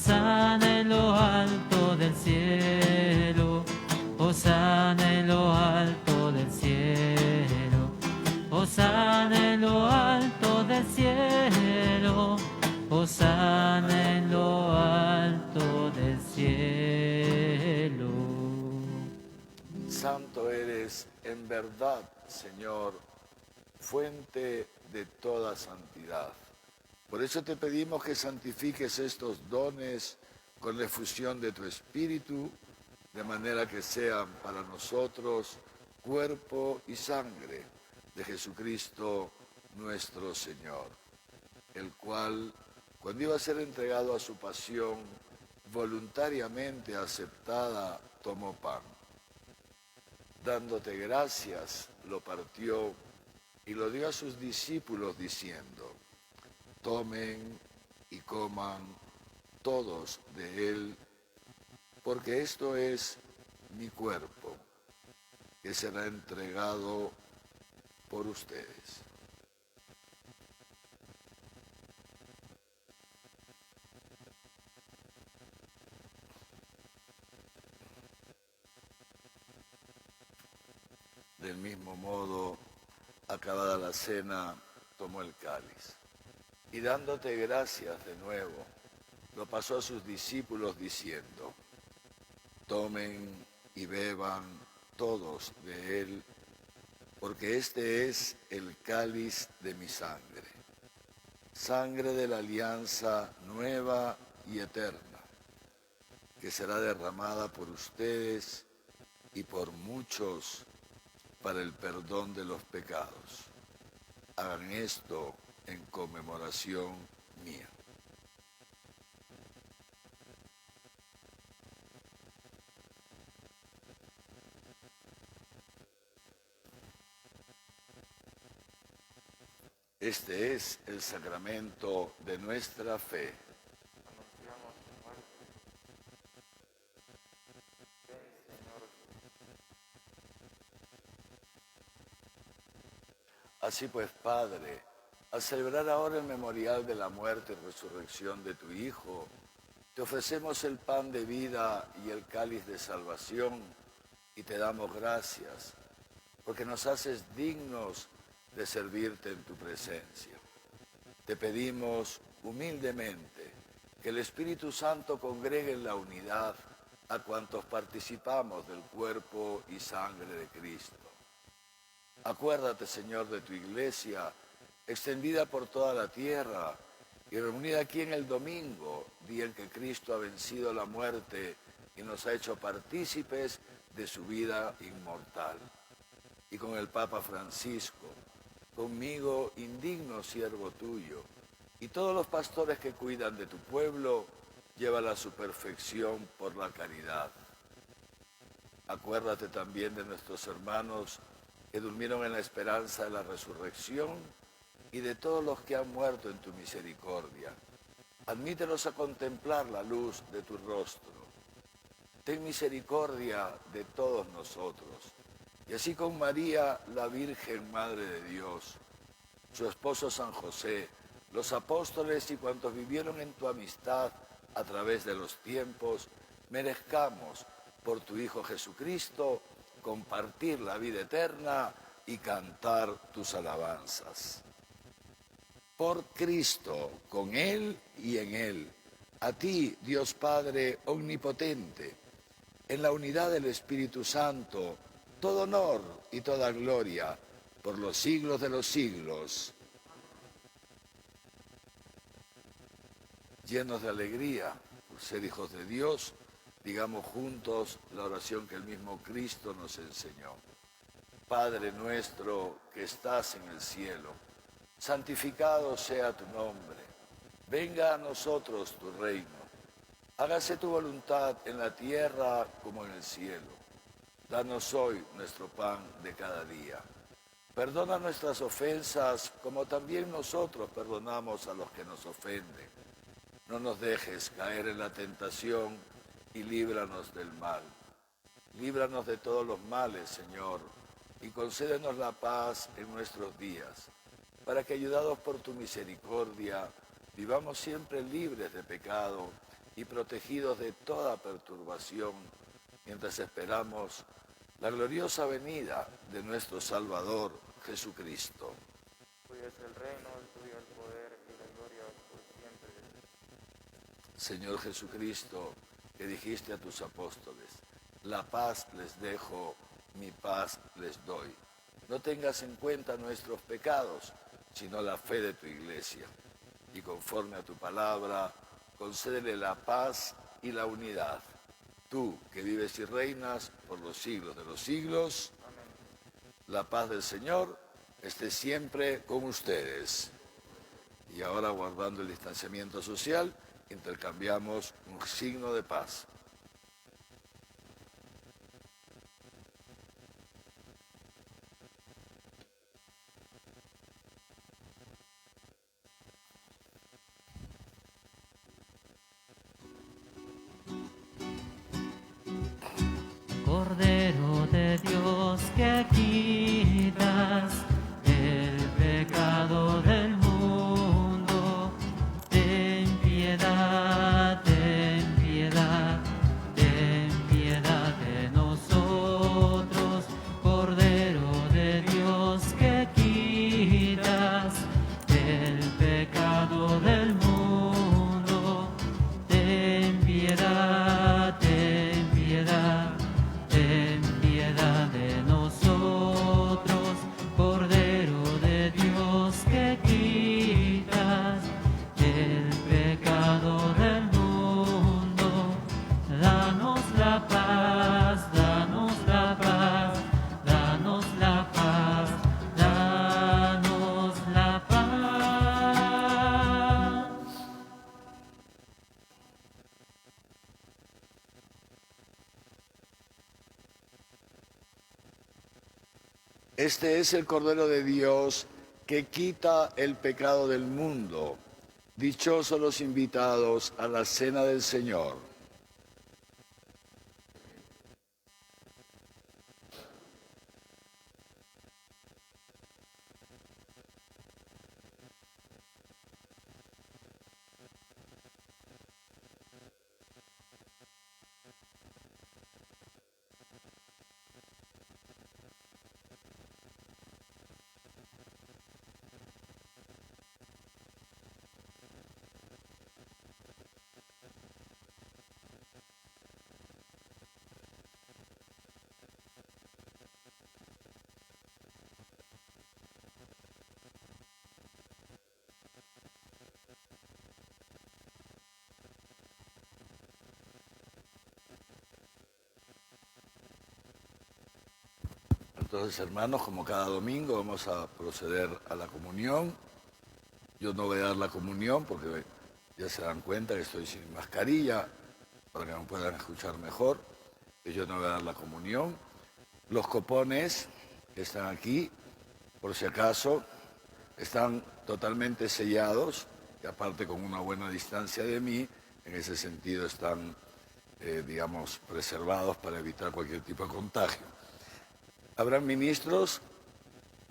Hosana en lo alto del cielo, hosana en lo alto del cielo, hosana en lo alto del cielo, hosana en lo alto del cielo. Santo eres en verdad, Señor, fuente de toda santidad. Por eso te pedimos que santifiques estos dones con la efusión de tu Espíritu, de manera que sean para nosotros cuerpo y sangre de Jesucristo nuestro Señor, el cual, cuando iba a ser entregado a su pasión, voluntariamente aceptada, tomó pan. Dándote gracias, lo partió y lo dio a sus discípulos diciendo: tomen y coman todos de él, porque esto es mi cuerpo, que será entregado por ustedes. Del mismo modo, acabada la cena, tomó el cáliz y dándote gracias de nuevo, lo pasó a sus discípulos diciendo: tomen y beban todos de él, porque este es el cáliz de mi sangre, sangre de la alianza nueva y eterna, que será derramada por ustedes y por muchos para el perdón de los pecados. Hagan esto en conmemoración mía. Este es el sacramento de nuestra fe. Anunciamos tu muerte. Ven, Señor. Así pues, Padre, al celebrar ahora el memorial de la muerte y resurrección de tu Hijo, te ofrecemos el pan de vida y el cáliz de salvación y te damos gracias, porque nos haces dignos de servirte en tu presencia. Te pedimos humildemente que el Espíritu Santo congregue en la unidad a cuantos participamos del cuerpo y sangre de Cristo. Acuérdate, Señor, de tu Iglesia, extendida por toda la tierra y reunida aquí en el domingo, día en que Cristo ha vencido la muerte y nos ha hecho partícipes de su vida inmortal. Y con el Papa Francisco, conmigo, indigno siervo tuyo, y todos los pastores que cuidan de tu pueblo, llévala a su perfección por la caridad. Acuérdate también de nuestros hermanos que durmieron en la esperanza de la resurrección y de todos los que han muerto en tu misericordia. Admítelos a contemplar la luz de tu rostro. Ten misericordia de todos nosotros. Y así con María, la Virgen Madre de Dios, su esposo San José, los apóstoles y cuantos vivieron en tu amistad a través de los tiempos, merezcamos, por tu Hijo Jesucristo, compartir la vida eterna y cantar tus alabanzas. Por Cristo, con Él y en Él, a ti, Dios Padre omnipotente, en la unidad del Espíritu Santo, todo honor y toda gloria por los siglos de los siglos. Llenos de alegría por ser hijos de Dios, digamos juntos la oración que el mismo Cristo nos enseñó. Padre nuestro que estás en el cielo, santificado sea tu nombre. Venga a nosotros tu reino. Hágase tu voluntad en la tierra como en el cielo. Danos hoy nuestro pan de cada día. Perdona nuestras ofensas como también nosotros perdonamos a los que nos ofenden. No nos dejes caer en la tentación y líbranos del mal. Líbranos de todos los males, Señor, y concédenos la paz en nuestros días, para que, ayudados por tu misericordia, vivamos siempre libres de pecado y protegidos de toda perturbación mientras esperamos la gloriosa venida de nuestro Salvador Jesucristo. Tuyo es el reino, tuyo el poder y la gloria por siempre. Señor Jesucristo, que dijiste a tus apóstoles, la paz les dejo, mi paz les doy. No tengas en cuenta nuestros pecados, sino la fe de tu Iglesia. Y conforme a tu palabra, concédele la paz y la unidad. Tú, que vives y reinas por los siglos de los siglos, la paz del Señor esté siempre con ustedes. Y ahora, guardando el distanciamiento social, intercambiamos un signo de paz. Cordero de Dios que quitas el pecado del mundo, ten piedad, ten piedad, ten piedad de nosotros. Cordero de Dios que quitas el pecado del mundo, ten piedad, ten piedad. Ten piedad de nosotros, Cordero de Dios que quitas el pecado del mundo. Danos la paz, danos la paz, danos la paz, danos la paz. Este es el Cordero de Dios que quita el pecado del mundo. Dichosos los invitados a la cena del Señor. Entonces, hermanos, como cada domingo vamos a proceder a la comunión. Yo no voy a dar la comunión porque ya se dan cuenta que estoy sin mascarilla, para que me puedan escuchar mejor. Yo no voy a dar la comunión. Los copones que están aquí, por si acaso, están totalmente sellados, y aparte con una buena distancia de mí, en ese sentido están, digamos, preservados para evitar cualquier tipo de contagio. Habrán ministros,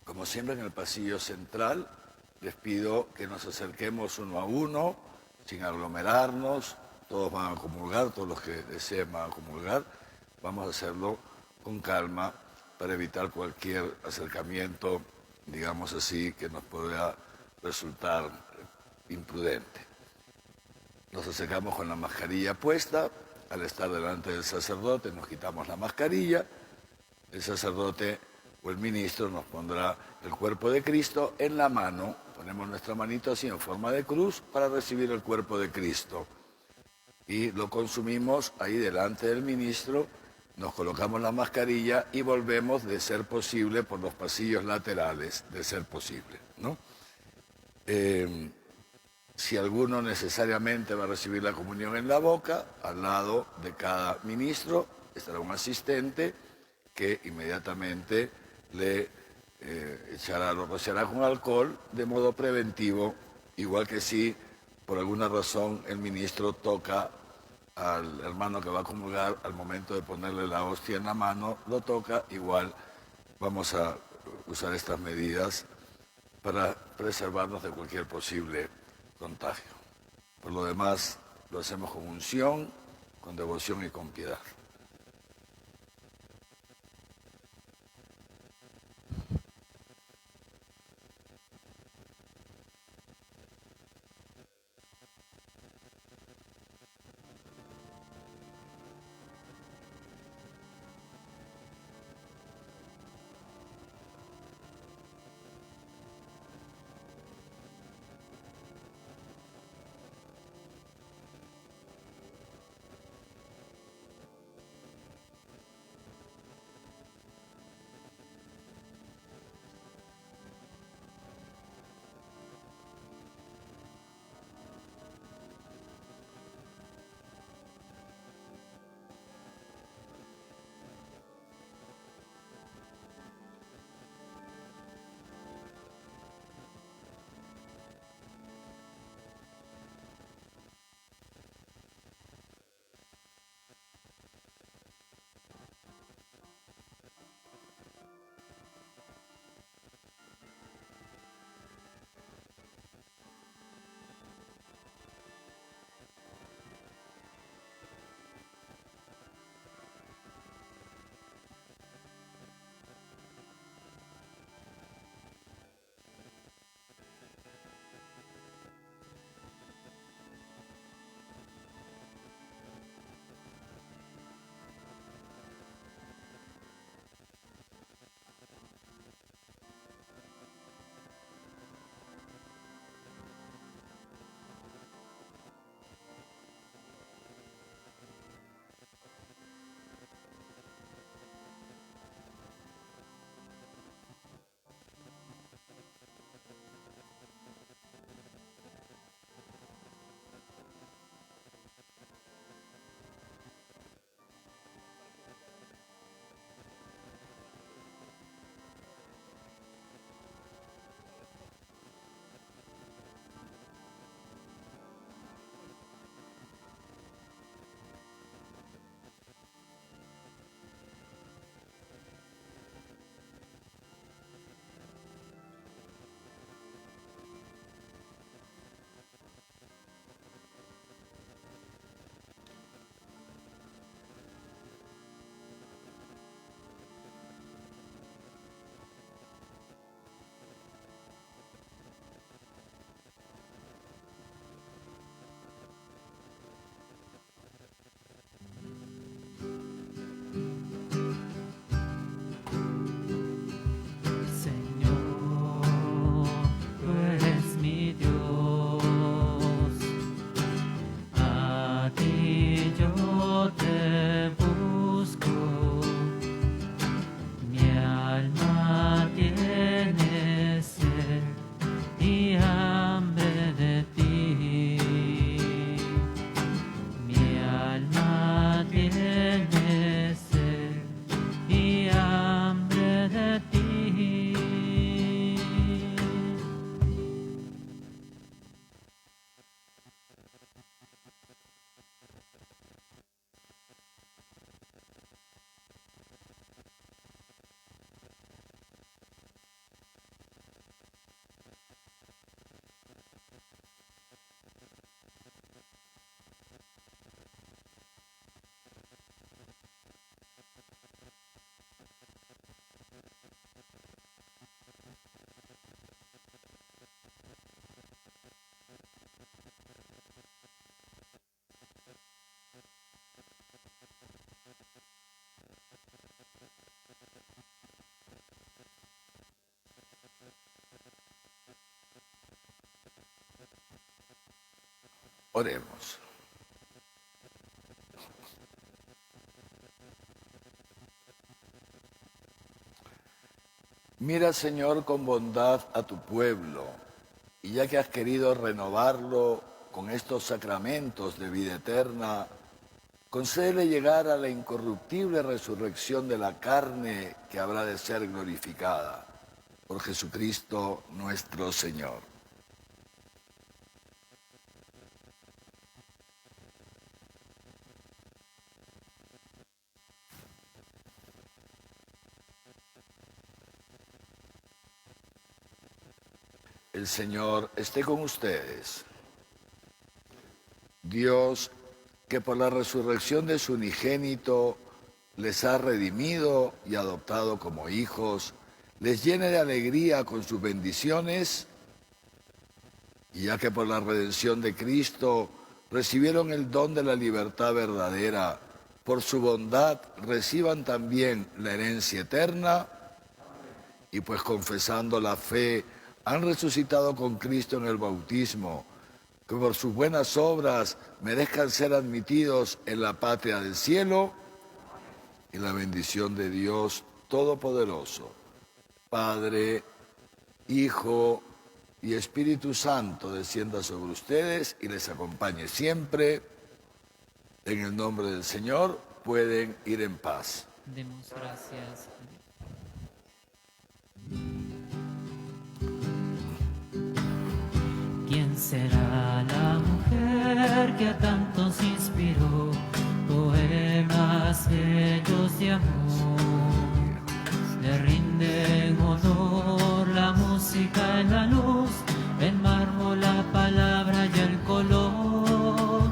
como siempre, en el pasillo central. Les pido que nos acerquemos uno a uno, sin aglomerarnos. Todos van a comulgar, todos los que deseen van a comulgar. Vamos a hacerlo con calma para evitar cualquier acercamiento, digamos así, que nos pueda resultar imprudente. Nos acercamos con la mascarilla puesta. Al estar delante del sacerdote nos quitamos la mascarilla. El sacerdote o el ministro nos pondrá el cuerpo de Cristo en la mano. Ponemos nuestra manito así en forma de cruz para recibir el cuerpo de Cristo. Y lo consumimos ahí delante del ministro, nos colocamos la mascarilla y volvemos, de ser posible, por los pasillos laterales, de ser posible, ¿no? Si alguno necesariamente va a recibir la comunión en la boca, al lado de cada ministro estará un asistente que inmediatamente le lo rociará con alcohol de modo preventivo, igual que si por alguna razón el ministro toca al hermano que va a comulgar, al momento de ponerle la hostia en la mano, lo toca, igual vamos a usar estas medidas para preservarnos de cualquier posible contagio. Por lo demás, lo hacemos con unción, con devoción y con piedad. Señor, tú eres mi Dios, a ti yo te busco, mi alma tiene sed y hambre de ti, mi alma tiene sed y hambre de ti. Oremos. Mira, Señor, con bondad a tu pueblo, y ya que has querido renovarlo con estos sacramentos de vida eterna, concédele llegar a la incorruptible resurrección de la carne que habrá de ser glorificada. Por Jesucristo nuestro Señor. El Señor esté con ustedes. Dios, que por la resurrección de su unigénito les ha redimido y adoptado como hijos, les llene de alegría con sus bendiciones, y ya que por la redención de Cristo recibieron el don de la libertad verdadera, por su bondad reciban también la herencia eterna, y pues confesando la fe han resucitado con Cristo en el bautismo, que por sus buenas obras merezcan ser admitidos en la patria del cielo, y la bendición de Dios Todopoderoso, Padre, Hijo y Espíritu Santo, descienda sobre ustedes y les acompañe siempre. En el nombre del Señor pueden ir en paz. Demos gracias a Dios. ¿Quién será la mujer que a tantos inspiró poemas bellos de amor? Le rinden honor la música y la luz, el mármol, la palabra y el color.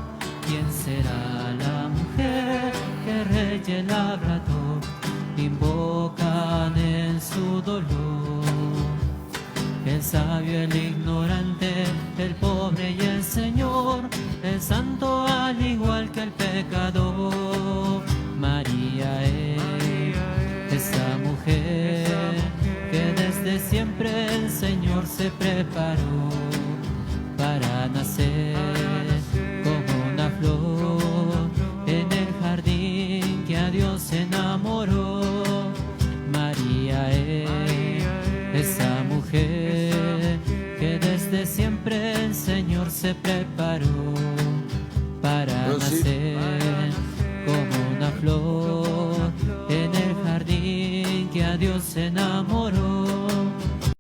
¿Quién será la mujer que rey y el labrador invocan en su dolor? El sabio, el ignorante, el pobre y el Señor, el santo al igual que el pecador. María es esa mujer que desde siempre el Señor se preparó para nacer como una flor en el jardín que a Dios enamoró. María es esa mujer que desde siempre el Señor se preparó para nacer como una flor en el jardín que a Dios enamoró.